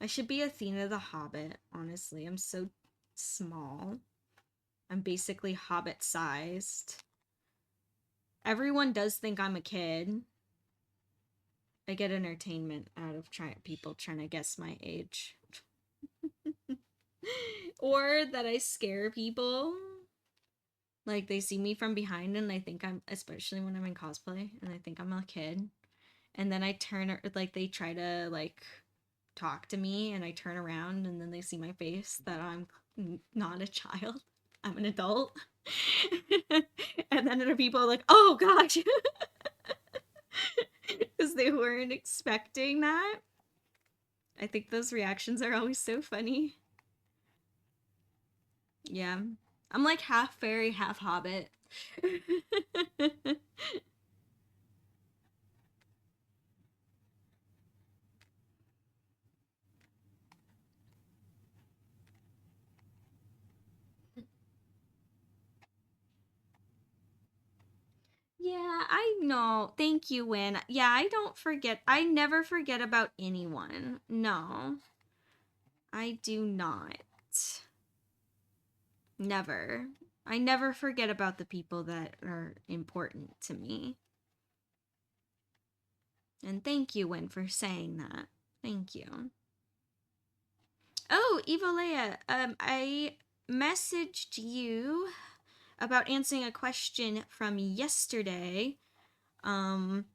S1: I should be Athena the Hobbit, honestly. I'm so small. I'm basically hobbit sized. Everyone does think I'm a kid. I get entertainment out of people trying to guess my age. Or that I scare people. Like, they see me from behind and they think especially when I'm in cosplay, and they think I'm a kid. And then they try to, like, talk to me, and I turn around and then they see my face that I'm not a child. I'm an adult. And then other people are like, oh gosh. Because they weren't expecting that. I think those reactions are always so funny. Yeah. I'm like half fairy, half hobbit. I know. Thank you, Win. Yeah, I don't forget. I never forget about anyone. No, I do not. Never. I never forget about the people that are important to me. And thank you, Win, for saying that. Thank you. Oh, Evolea, I messaged you about answering a question from yesterday. And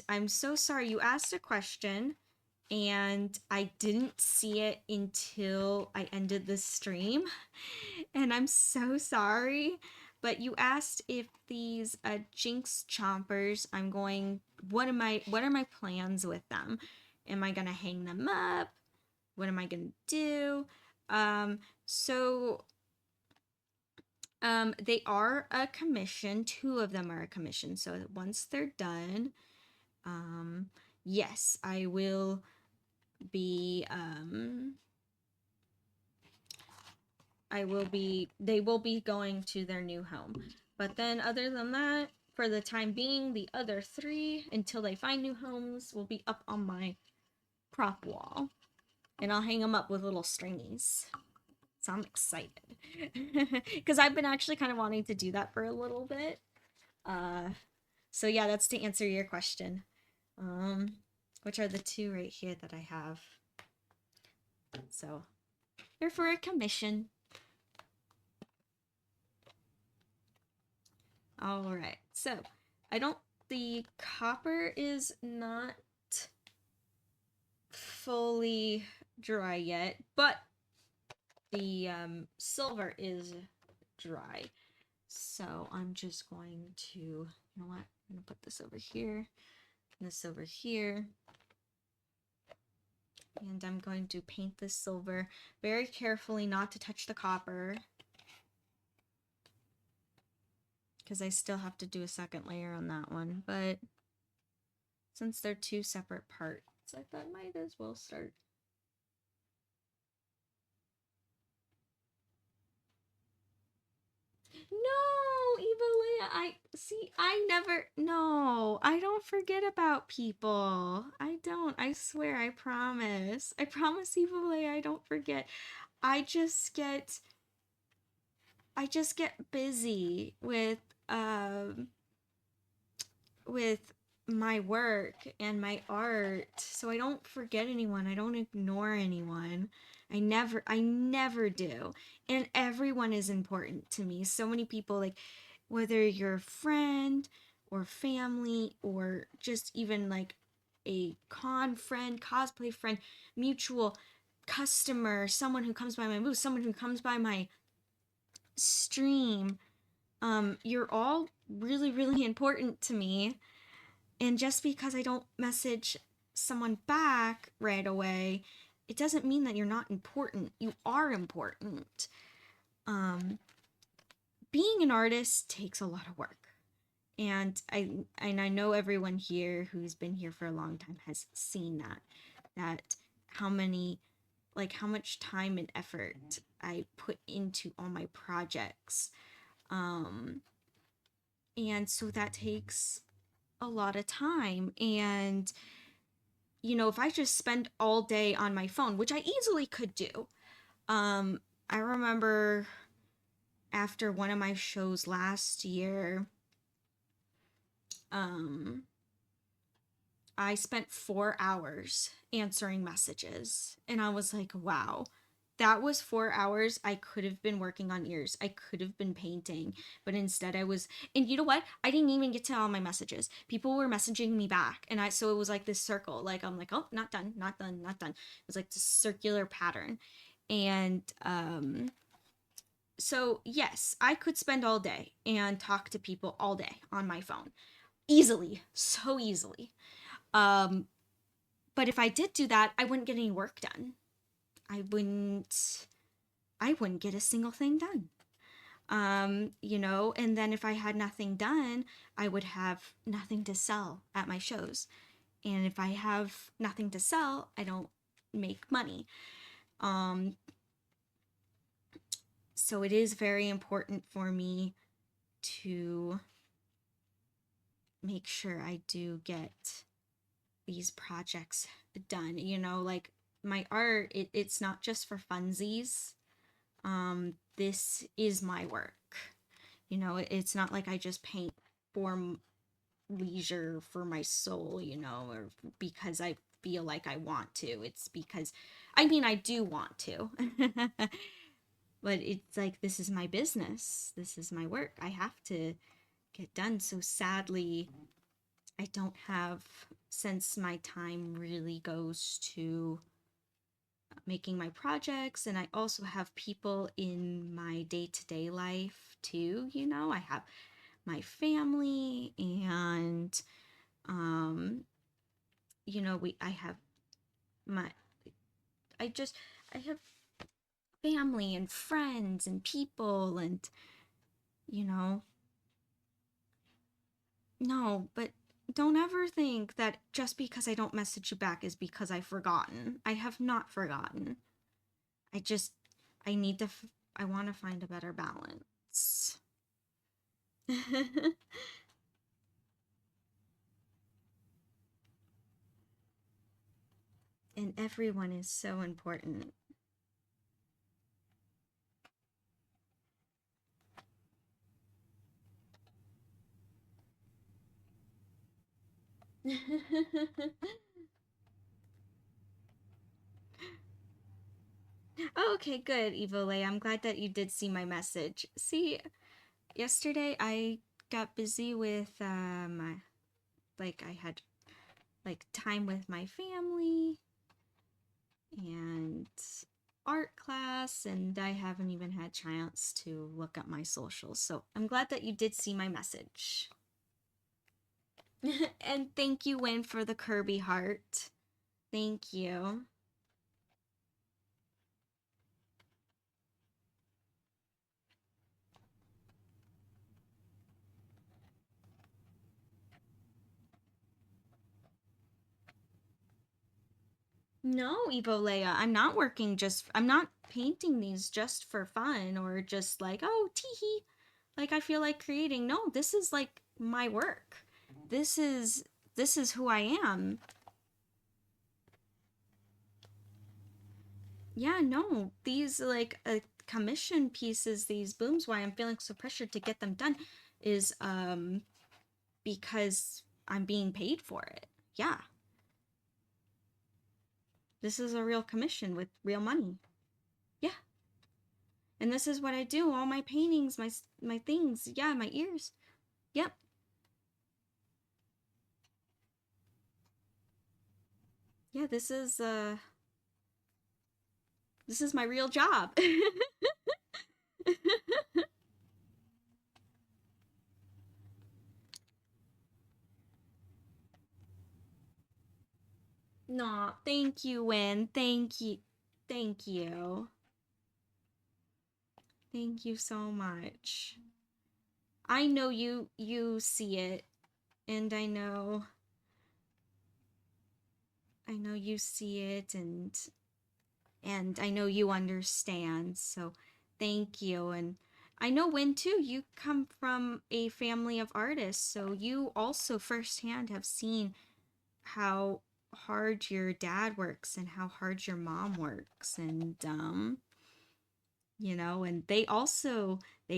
S1: I'm so sorry. You asked a question and I didn't see it until I ended the stream. And I'm so sorry. But you asked if these Jinx chompers, what are my plans with them? Am I gonna hang them up? What am I gonna do? So they are a commission. 2 of them are a commission. So once they're done, yes, I will be, they will be going to their new home. But then other than that, for the time being, the other 3, until they find new homes, will be up on my prop wall. And I'll hang them up with little stringies. So I'm excited. Because I've been actually kind of wanting to do that for a little bit. So yeah, that's to answer your question. Which are the 2 right here that I have. So they're for a commission. All right. So the copper is not fully dry yet, but the silver is dry. So I'm just going to, you know what? I'm gonna put this over here, and this over here. And I'm going to paint this silver very carefully, not to touch the copper, because I still have to do a second layer on that one. But since they're 2 separate parts, I thought I might as well start. No, Evalia, I don't forget about people. I don't, I swear, I promise. I promise, Evalia, I don't forget. I just get busy with my work and my art, so I don't forget anyone. I don't ignore anyone. I never do. And everyone is important to me. So many people, like, whether you're a friend or family or just even like a con friend, cosplay friend, mutual customer, someone who comes by my booth, someone who comes by my stream, you're all really, really important to me. And just because I don't message someone back right away, it doesn't mean that you're not important. You are important. Being an artist takes a lot of work. And I know everyone here who's been here for a long time has seen that how much time and effort I put into all my projects. And so that takes a lot of time. And if I just spend all day on my phone, which I easily could do. I remember after one of my shows last year, I spent 4 hours answering messages, and I was like, wow, that was 4 hours. I could have been working on ears. I could have been painting, but instead and you know what? I didn't even get to all my messages. People were messaging me back, and so it was like this circle. Like, I'm like, oh, not done, not done, not done. It was like this circular pattern. And, so yes, I could spend all day and talk to people all day on my phone. Easily, so easily. But if I did do that, I wouldn't get any work done. I wouldn't get a single thing done. And then if I had nothing done, I would have nothing to sell at my shows. And if I have nothing to sell, I don't make money. So it is very important for me to make sure I do get these projects done. You know, like my art, it's not just for funsies. This is my work. You know, it's not like I just paint for leisure for my soul, you know, or because I feel like I want to. It's because, I mean, I do want to. But it's like, this is my business. This is my work. I have to get done. So sadly, I don't have, since my time really goes to making my projects, and I also have people in my day-to-day life too, you know. I have my family, and um you know, I have my, I just, I have family and friends and people, and you know, no, but don't ever think that just because I don't message you back is because I've forgotten. I have not forgotten. I just, I need to, I want to find a better balance. And everyone is so important. Oh, okay, good, Evole. I'm glad that you did see my message. See, yesterday I got busy with like I had like time with my family and art class, and I haven't even had chance to look at my socials. So I'm glad that you did see my message. And thank you, Win, for the Kirby heart. Thank you. No, Evo Leia, I'm not working just, I'm not painting these just for fun or just like, oh, teehee. Like I feel like creating. No, this is like my work. This is this is who I am. Yeah, no. These like commission pieces, these booms, why I'm feeling so pressured to get them done is because I'm being paid for it. Yeah. This is a real commission with real money. Yeah. And this is what I do, all my paintings, my things. Yeah, my ears. Yep. Yeah, this is my real job. No, thank you, Win. Thank you. Thank you. Thank you so much. I know you see it, and I know you see it, and I know you understand. So thank you. And I know, Win, too, you come from a family of artists, so you also firsthand have seen how hard your dad works and how hard your mom works, and you know, and they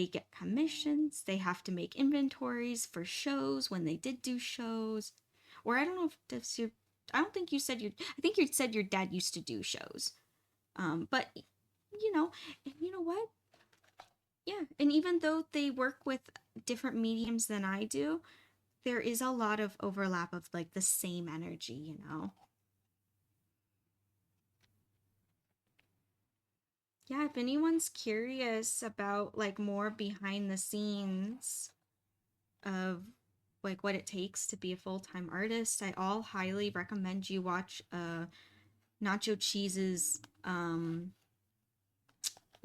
S1: get commissions, they have to make inventories for shows when they did do shows. Or I don't know if that's your, I don't think you said your, I think you said your dad used to do shows. But you know, and you know what, yeah, and even though they work with different mediums than I do, there is a lot of overlap of like the same energy, you know. Yeah, if anyone's curious about like more behind the scenes of like what it takes to be a full-time artist, I all highly recommend you watch Nacho Cheese's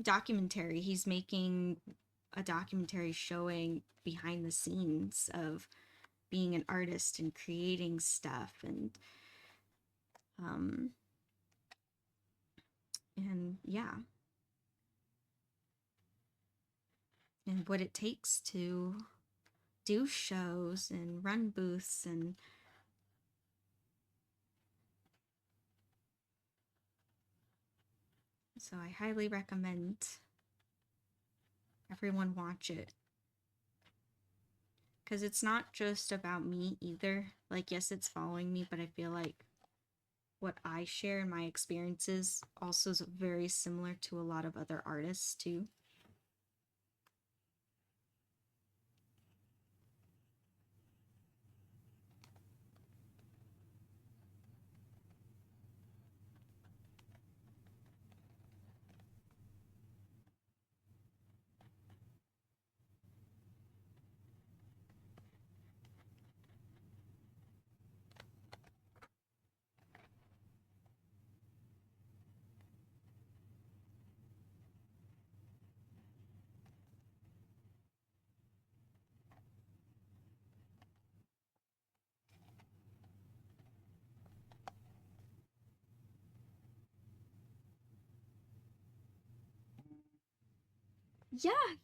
S1: documentary. He's making a documentary showing behind the scenes of being an artist and creating stuff, um and yeah, and what it takes to do shows and run booths, and so I highly recommend everyone watch it. Because it's not just about me either. Like, yes, it's following me, but I feel like what I share in my experiences also is very similar to a lot of other artists too.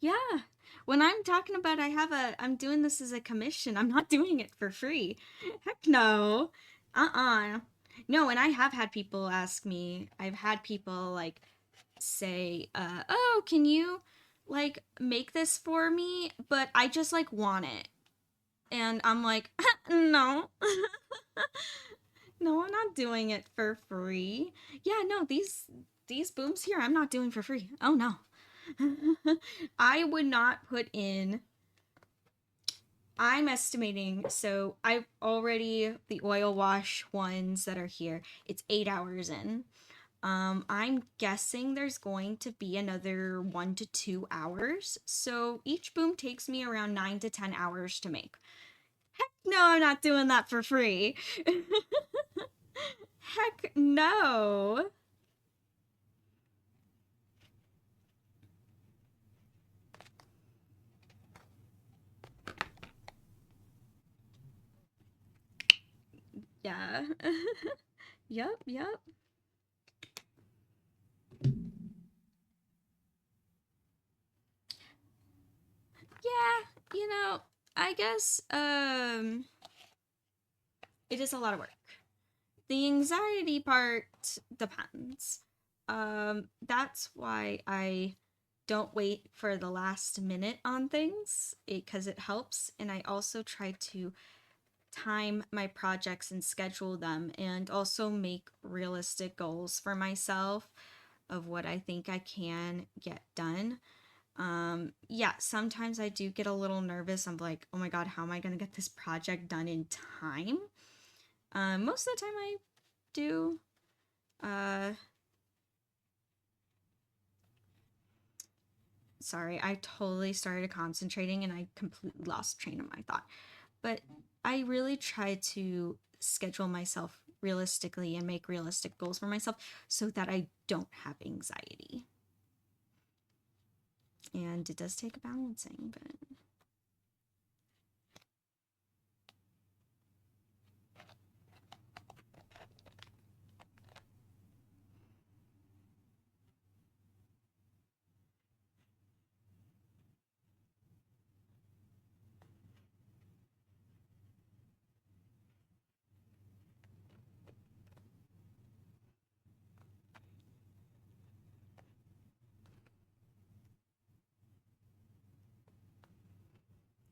S1: Yeah. When I'm talking about I'm doing this as a commission, I'm not doing it for free. Heck no. No, and I have had people ask me, I've had people like say, oh, can you like make this for me? But I just like want it. And I'm like, no. No, I'm not doing it for free. Yeah, no, these booms here I'm not doing for free. Oh no. I would not put in, I'm estimating, so I've already, the oil wash ones that are here, it's 8 hours in. I'm guessing there's going to be another 1 to 2 hours. So each boom takes me around 9 to 10 hours to make. Heck no, I'm not doing that for free. Heck no. Yeah. Yep. Yeah, I guess it is a lot of work. The anxiety part depends. That's why I don't wait for the last minute on things, because it helps, and I also try to time my projects and schedule them, and also make realistic goals for myself of what I think I can get done. Yeah, sometimes I do get a little nervous. I'm like, oh my god, how am I gonna get this project done in time? Most of the time I do. Sorry, I totally started concentrating and I completely lost train of my thought. But I really try to schedule myself realistically and make realistic goals for myself so that I don't have anxiety. And it does take a balancing, but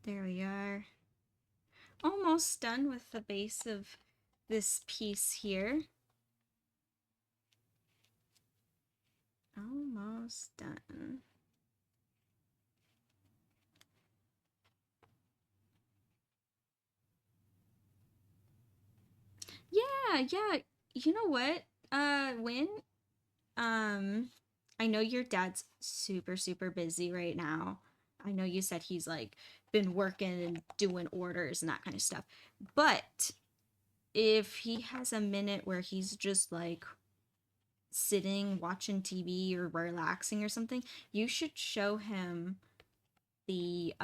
S1: there we are. Almost done with the base of this piece here. Almost done. Yeah. You know what? When I know your dad's super busy right now. I know you said he's like been working and doing orders and that kind of stuff. But if he has a minute where he's just like sitting watching TV or relaxing or something, you should show him the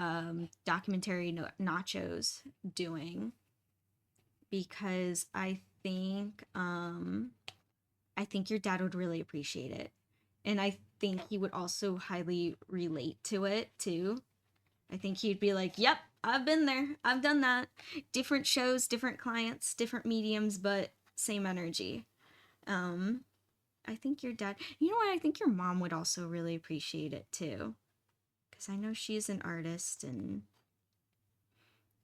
S1: documentary Nacho's doing, because I think your dad would really appreciate it. And I think he would also highly relate to it too. I think he'd be like, yep, I've been there. I've done that. Different shows, different clients, different mediums, but same energy. I think your dad, you know what? I think your mom would also really appreciate it too. Because I know she's an artist and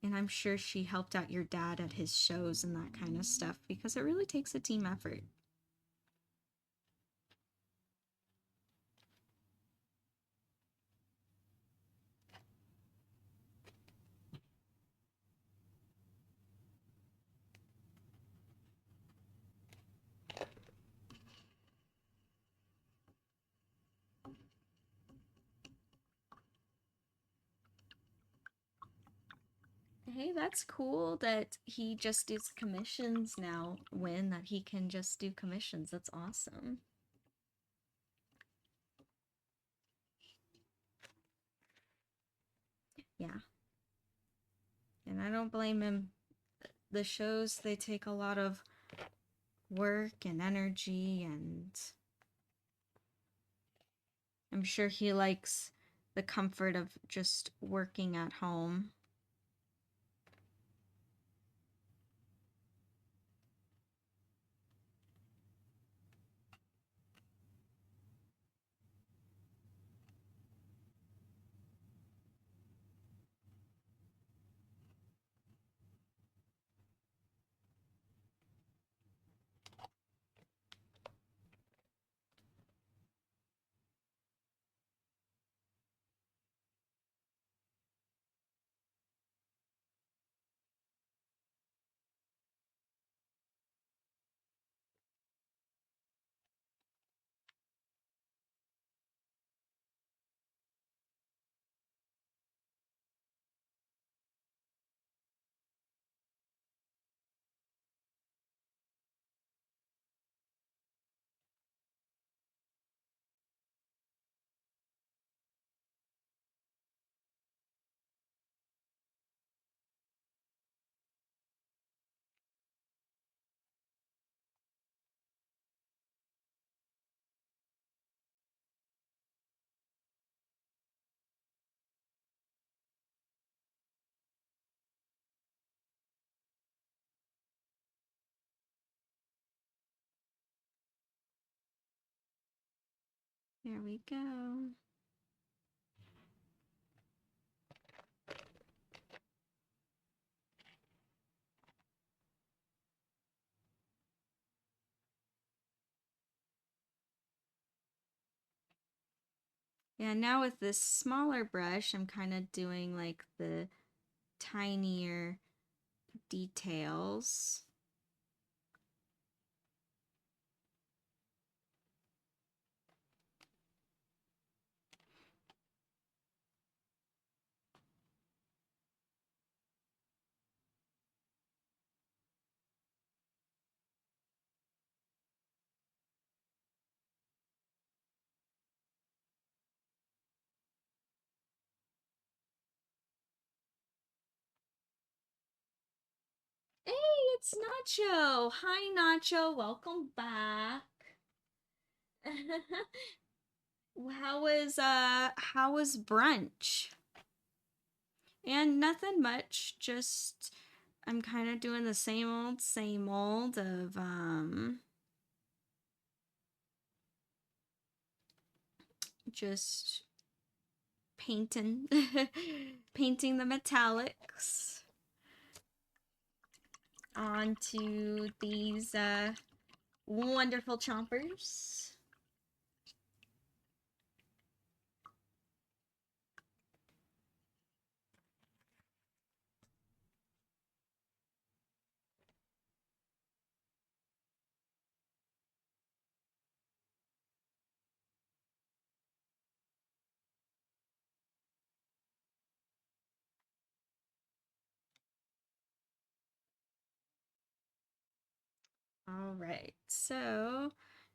S1: I'm sure she helped out your dad at his shows and that kind of stuff because it really takes a team effort. Hey, that's cool that he just does commissions now. That he can just do commissions. That's awesome. Yeah. And I don't blame him. The shows, they take a lot of work and energy, and I'm sure he likes the comfort of just working at home. There we go. Yeah, now with this smaller brush, I'm kind of doing like the tinier details. Hey, it's Nacho. Hi, Nacho. Welcome back. How was brunch? And nothing much, just I'm kind of doing the same old of just painting painting the metallics onto these wonderful chompers. All right, so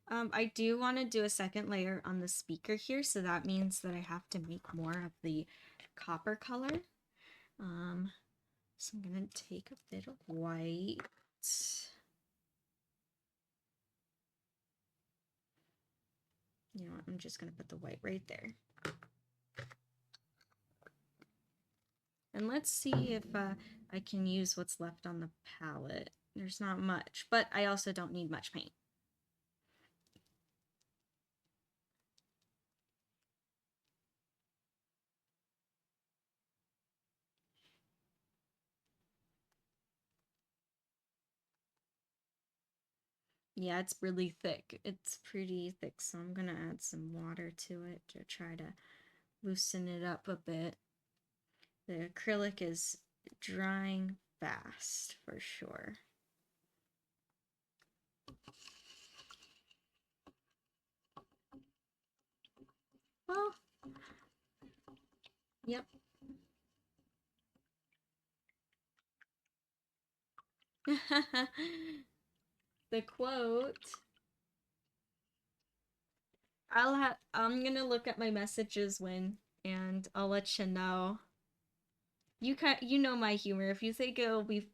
S1: I do want to do a second layer on the speaker here, so that means that I have to make more of the copper color. So I'm gonna take a bit of white. You know what, I'm just gonna put the white right there. And let's see if I can use what's left on the palette. There's not much, but I also don't need much paint. Yeah, it's really thick. It's pretty thick, so I'm gonna add some water to it to try to loosen it up a bit. The acrylic is drying fast for sure. Well, yep. The quote. I'm gonna look at my messages and I'll let you know. You know my humor. If you think it'll be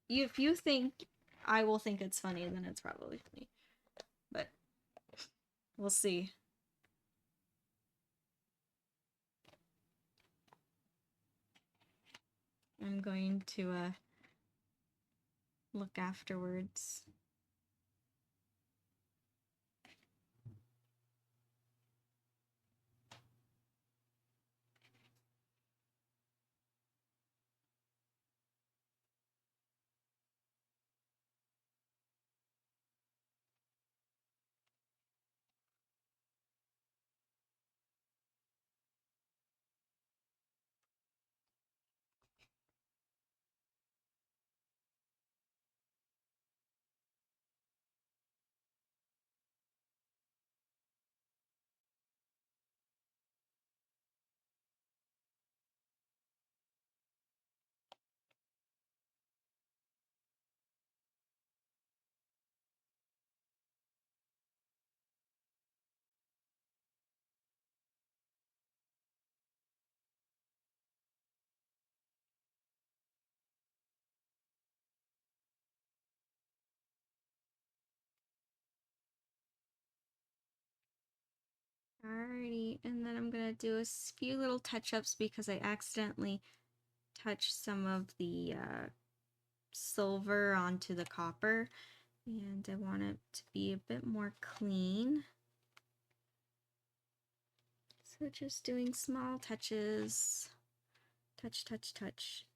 S1: if you think I will think it's funny, then it's probably funny. But we'll see. I'm going to look afterwards. Alrighty, and then I'm gonna do a few little touch-ups because I accidentally touched some of the silver onto the copper, and I want it to be a bit more clean. So just doing small touches. Touch, touch, touch.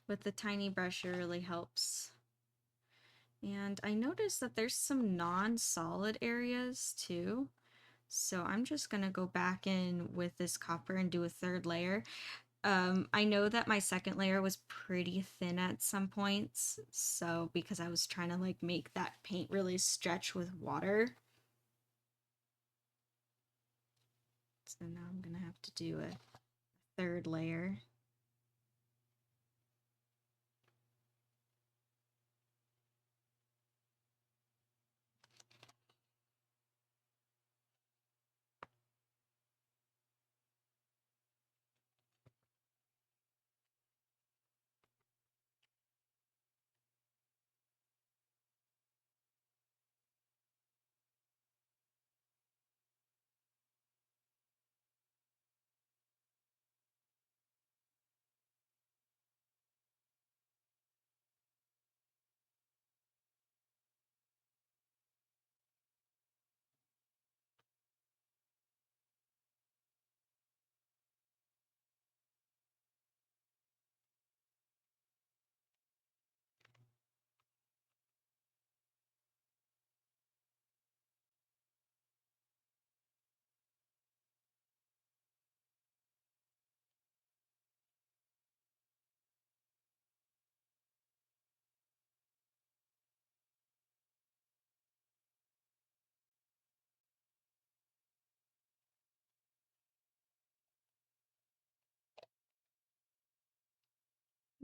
S1: With the tiny brush, it really helps. And I noticed that there's some non-solid areas too. So I'm just gonna go back in with this copper and do a third layer. I know that my second layer was pretty thin at some points, so because I was trying to like make that paint really stretch with water. So now I'm gonna have to do a third layer.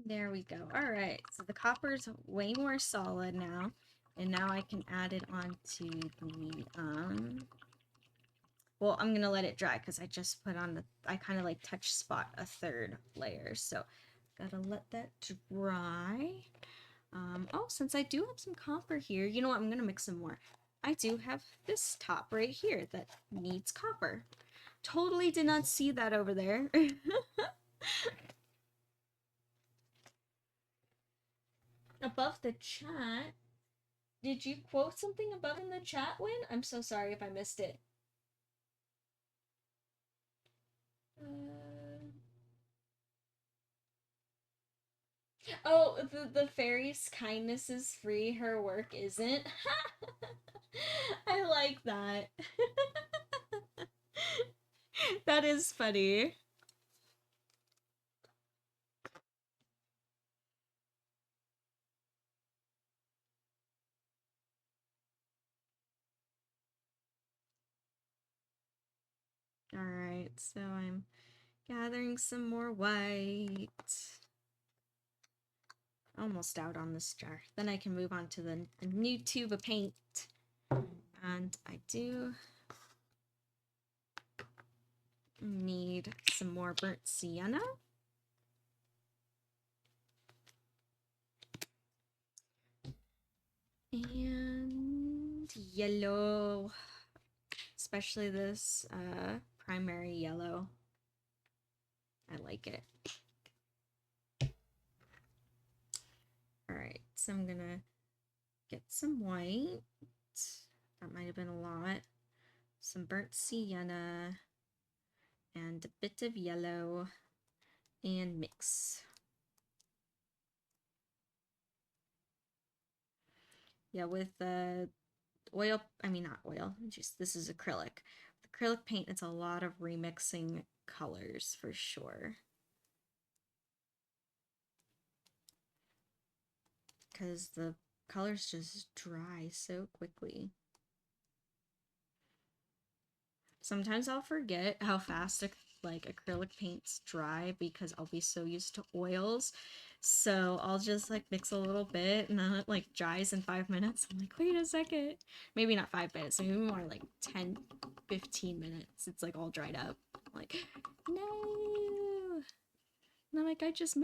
S1: There we go. All right, so the copper's way more solid now, and now I can add it onto the, well, I'm gonna let it dry because I just put on the, I kind of like touch spot a third layer, so gotta let that dry. Oh, since I do have some copper here, you know what, I'm gonna mix some more. I do have this top right here that needs copper. Totally did not see that over there. Above the chat. Did you quote something above in the chat, Win? I'm so sorry if I missed it. Oh, the fairy's kindness is free, her work isn't. I like that. That is funny. Alright, so I'm gathering some more white. Almost out on this jar. Then I can move on to the new tube of paint. And I do need some more burnt sienna. And yellow. Especially this primary yellow. I like it. Alright, so I'm gonna get some white. That might have been a lot. Some burnt sienna. And a bit of yellow. And mix. Yeah, with oil, I mean not oil, just this is acrylic. With acrylic paint, it's a lot of remixing colors for sure. Because the colors just dry so quickly. Sometimes I'll forget how fast like acrylic paints dry because I'll be so used to oils. So I'll just like mix a little bit and then it like dries in 5 minutes. I'm like, wait a second. Maybe not 5 minutes, maybe more like 10, 15 minutes. It's like all dried up. I'm like, no. And I'm like, I just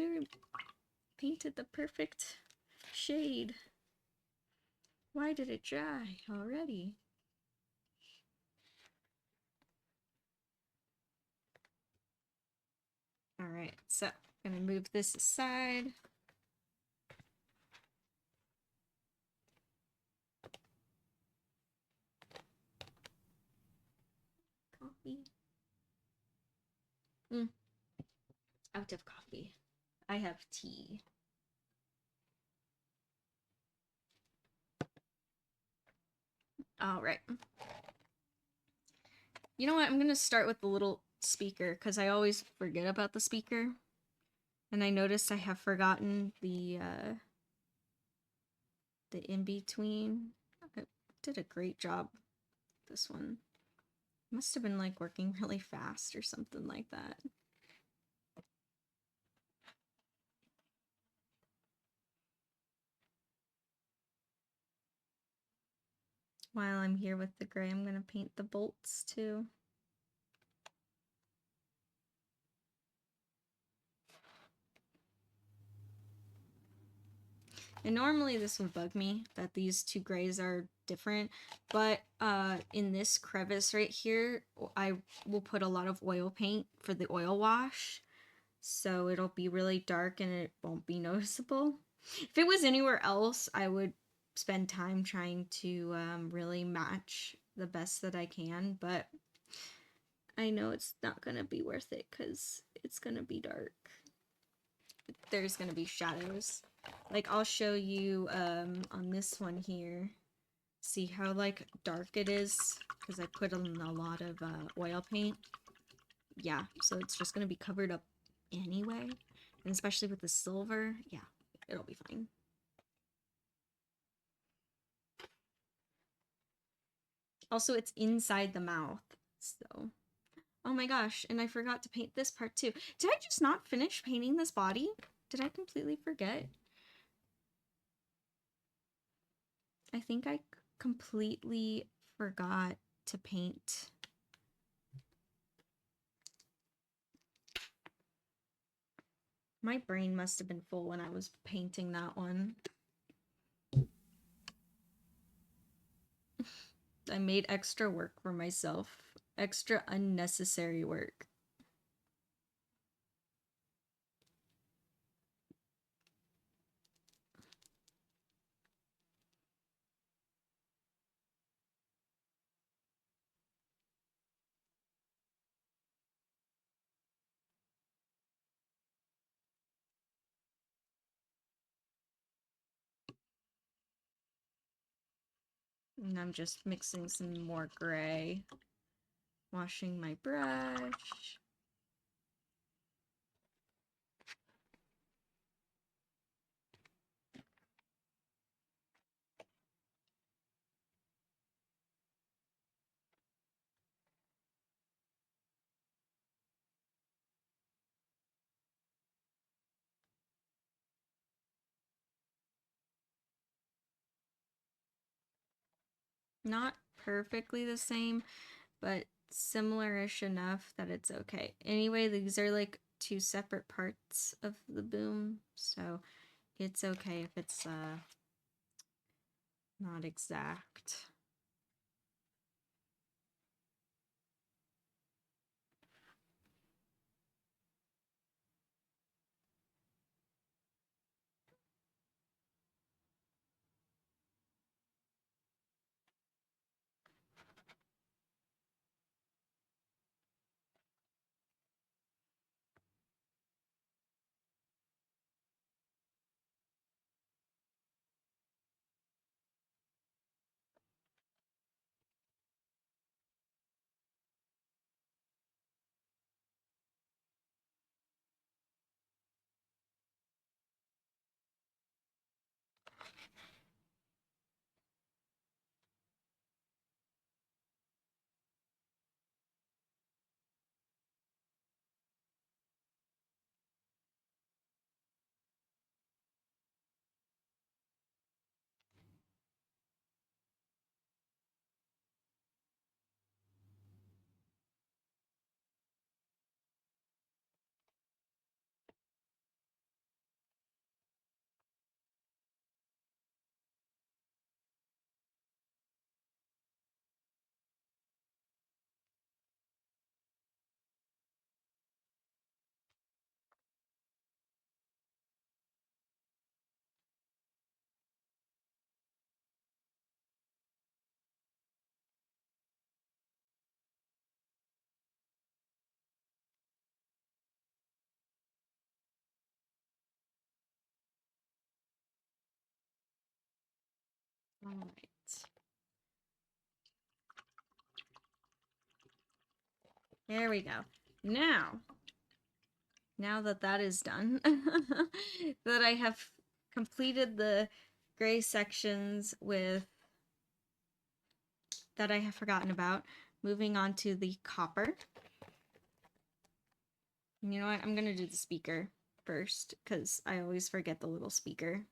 S1: painted the perfect shade. Why did it dry already? Alright, so I'm gonna move this aside. Coffee. Out of coffee. I have tea. Alright. You know what? I'm gonna start with the little speaker because I always forget about the speaker. And I noticed I have forgotten the in-between. I did a great job with this one. Must have been like working really fast or something like that. While I'm here with the gray, I'm gonna paint the bolts too. And normally this would bug me that these two grays are different, but in this crevice right here, I will put a lot of oil paint for the oil wash. So it'll be really dark and it won't be noticeable. If it was anywhere else, I would spend time trying to really match the best that I can, but I know it's not gonna be worth it because it's gonna be dark. There's gonna be shadows. Like I'll show you on this one here. See how like dark it is because I put in a lot of oil paint. Yeah, so it's just gonna be covered up anyway, and especially with the silver, yeah, it'll be fine. Also, it's inside the mouth, so. Oh my gosh, and I forgot to paint this part too. Did I just not finish painting this body? Did I completely forget? I think I completely forgot to paint. My brain must have been full when I was painting that one. I made extra work for myself. Extra unnecessary work. And I'm just mixing some more gray. Washing my brush. Not perfectly the same, but similar-ish enough that it's okay. Anyway, these are like two separate parts of the boom, so it's okay if it's not exact. All right. There we go. Now that that is done, that I have completed the gray sections with that I have forgotten about, moving on to the copper. You know what? I'm gonna do the speaker first because I always forget the little speaker.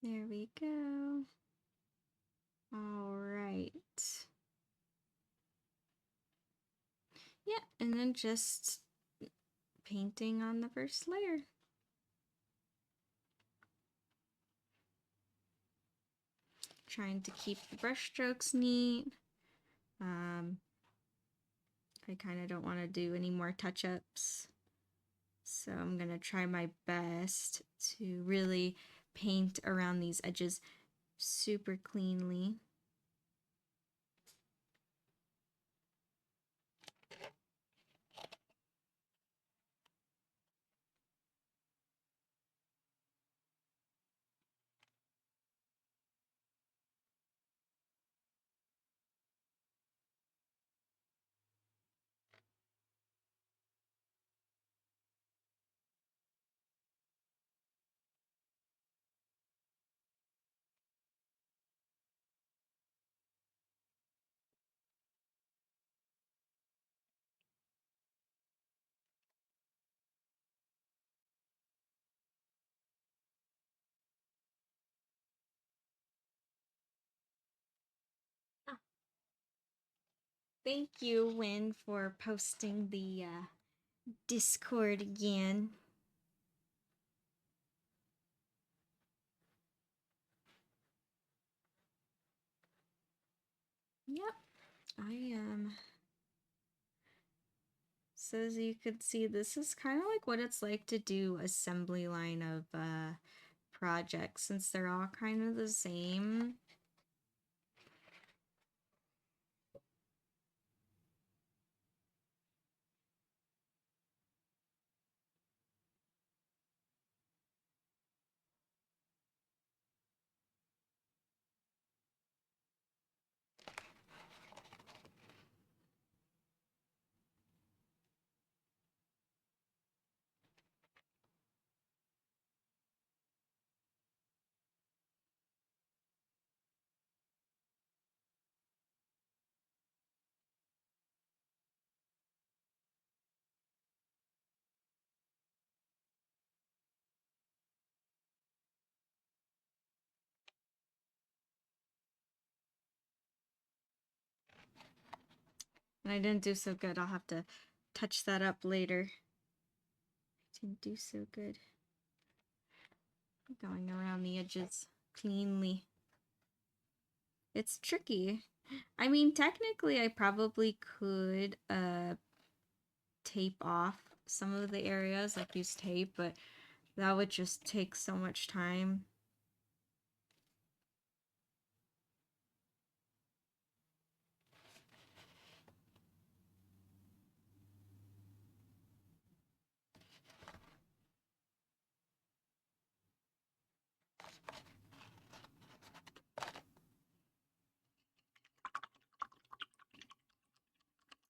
S1: There we go. All right. Yeah, and then just painting on the first layer. Trying to keep the brush strokes neat. I kind of don't want to do any more touch-ups. So I'm going to try my best to really paint around these edges super cleanly. Thank you, Win, for posting the Discord again. Yep, I so as you could see, this is kind of like what it's like to do assembly line of projects, since they're all kind of the same. And I didn't do so good. I'll have to touch that up later. I didn't do so good. Going around the edges cleanly. It's tricky. I mean, technically, I probably could tape off some of the areas, like use tape, but that would just take so much time.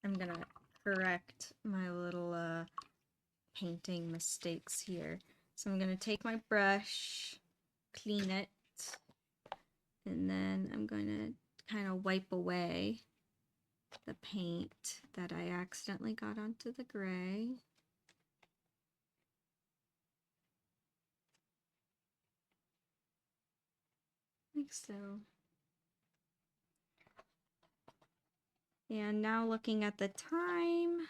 S1: I'm gonna correct my little painting mistakes here. So I'm gonna take my brush, clean it, and then I'm gonna kind of wipe away the paint that I accidentally got onto the gray. Like so. And now looking at the time,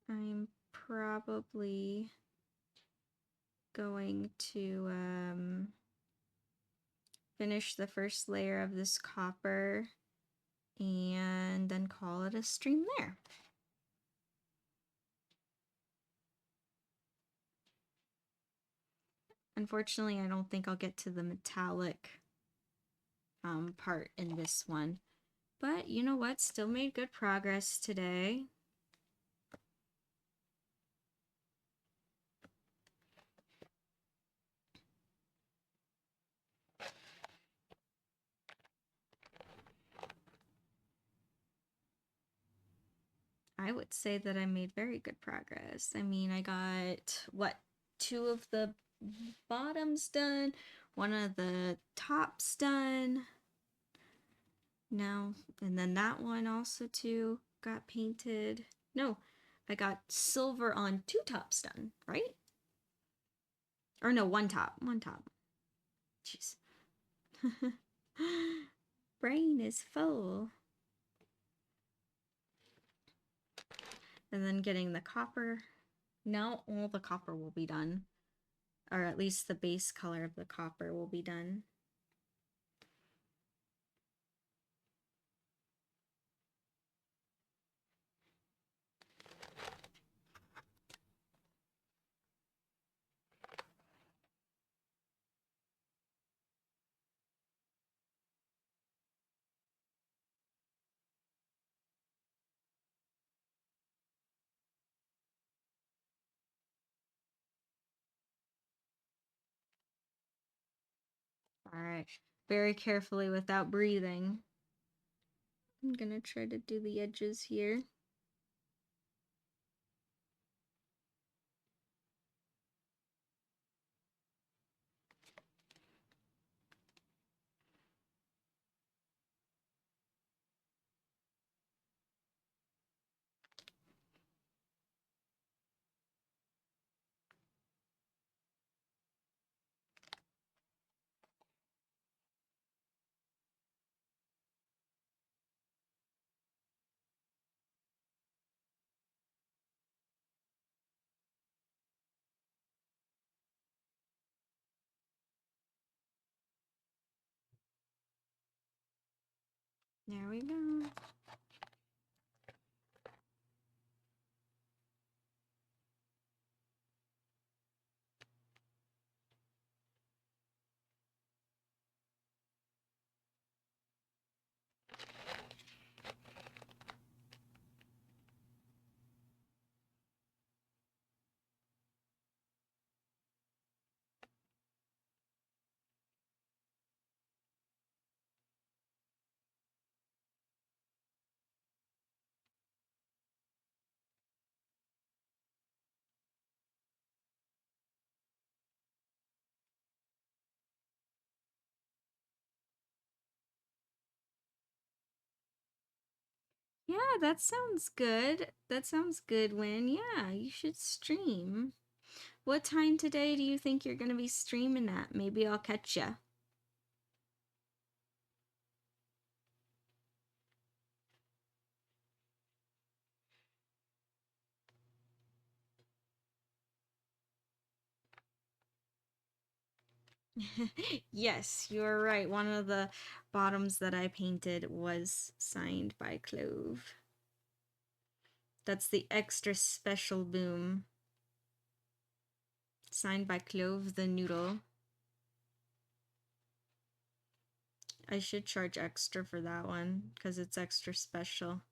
S1: I'm probably going to finish the first layer of this copper and then call it a stream there. Unfortunately, I don't think I'll get to the metallic part in this one. But you know what? Still made good progress today. I would say that I made very good progress. I mean, I got, what, 2 of the bottoms done, 1 of the tops done. Now, and then that one also too got painted. No, I got silver on 2 tops done, right? Or no, 1 top, 1 top. Jeez. Brain is full. And then getting the copper. Now all the copper will be done. Or at least the base color of the copper will be done. Alright, very carefully without breathing. I'm gonna try to do the edges here. There we go. Yeah, that sounds good. That sounds good, Win. Yeah, you should stream. What time today do you think you're gonna be streaming at? Maybe I'll catch ya. Yes, you're right. One of the bottoms that I painted was signed by Clove. That's the extra special boom. Signed by Clove the Noodle. I should charge extra for that one because it's extra special.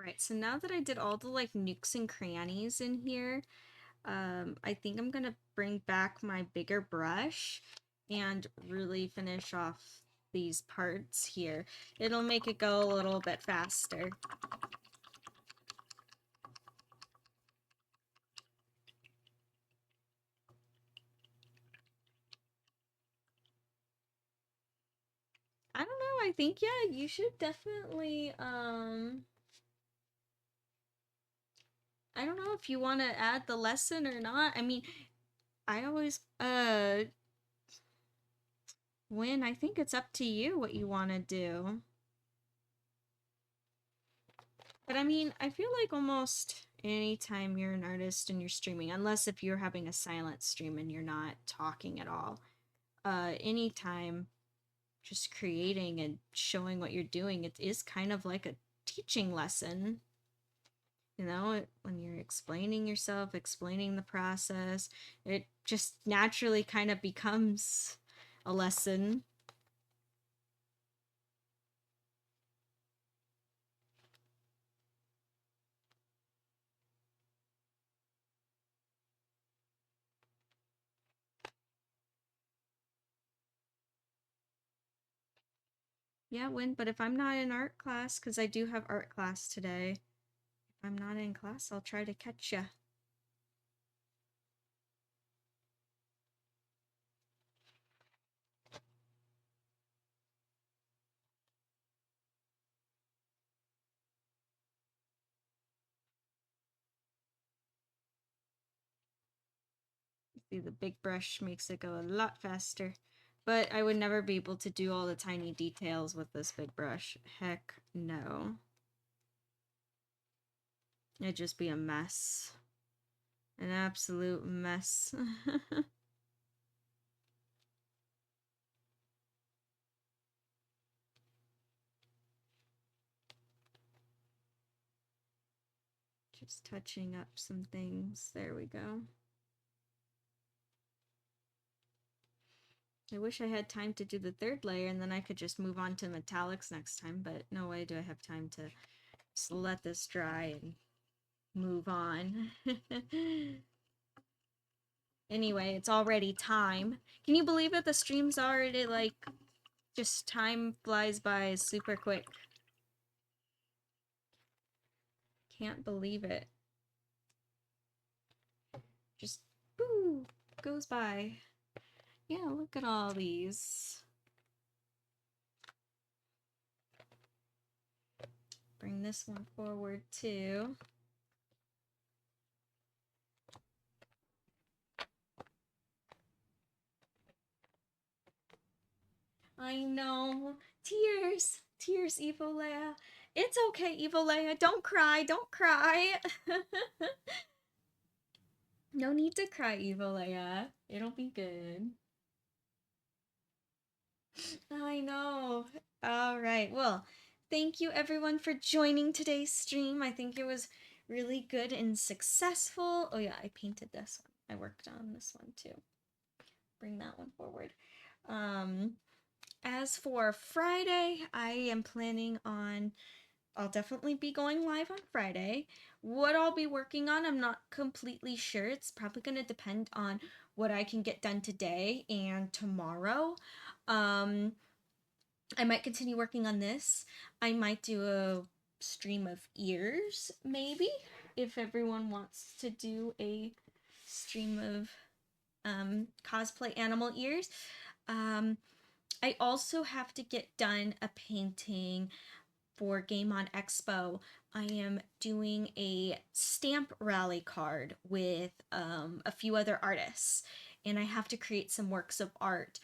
S1: Alright, so now that I did all the like nooks and crannies in here, I think I'm gonna bring back my bigger brush and really finish off these parts here. It'll make it go a little bit faster. I don't know, I think, yeah, you should definitely, I don't know if you want to add the lesson or not. I mean, I always, Win, I think it's up to you what you want to do. But I mean, I feel like almost anytime you're an artist and you're streaming, unless if you're having a silent stream and you're not talking at all, anytime just creating and showing what you're doing, it is kind of like a teaching lesson. You know, when you're explaining yourself, explaining the process, it just naturally kind of becomes a lesson. Yeah, Win, but if I'm not in art class, because I do have art class today, if I'm not in class, I'll try to catch ya. See, the big brush makes it go a lot faster. But I would never be able to do all the tiny details with this big brush. Heck no. It'd just be a mess. An absolute mess. Just touching up some things. There we go. I wish I had time to do the third layer and then I could just move on to metallics next time, but no way do I have time to just let this dry and move on. Anyway, it's already time. Can you believe it? The stream's already like, just time flies by super quick. Can't believe it. Just, boo, goes by. Yeah, look at all these. Bring this one forward too. I know. Tears. Tears, Evo Leia. It's okay, Evo Leia. Don't cry. Don't cry. No need to cry, Evo Leia. It'll be good. I know. All right. Well, thank you everyone for joining today's stream. I think it was really good and successful. Oh yeah, I painted this one. I worked on this one too. Bring that one forward. As for Friday, I am planning on, I'll definitely be going live on Friday. What I'll be working on, I'm not completely sure. It's probably going to depend on what I can get done today and tomorrow. I might continue working on this. I might do a stream of ears, maybe, if everyone wants to do a stream of cosplay animal ears. I also have to get done a painting for Game On Expo. I am doing a stamp rally card with a few other artists, and I have to create some works of art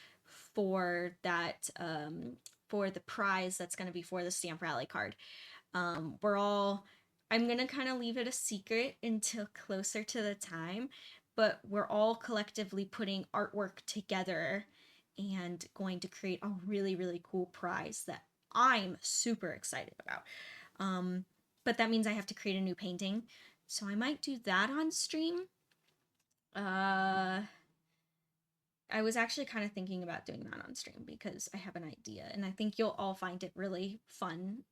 S1: for that, for the prize that's going to be for the stamp rally card. I'm going to kind of leave it a secret until closer to the time, but we're all collectively putting artwork together and going to create a really, really cool prize that I'm super excited about. But that means I have to create a new painting. So I might do that on stream. I was actually kind of thinking about doing that on stream because I have an idea and I think you'll all find it really fun.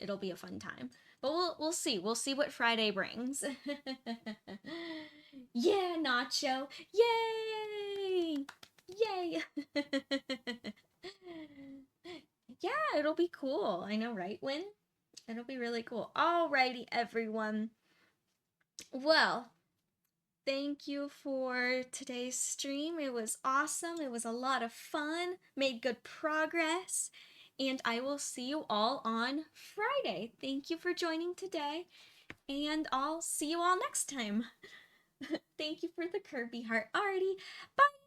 S1: It'll be a fun time. But we'll see. We'll see what Friday brings. Yeah, Nacho. Yay! Yay! Yeah, it'll be cool. I know, right, Win? It'll be really cool. Alrighty, everyone. Well, thank you for today's stream. It was awesome. It was a lot of fun. Made good progress. And I will see you all on Friday. Thank you for joining today. And I'll see you all next time. Thank you for the Kirby heart. Alrighty. Bye.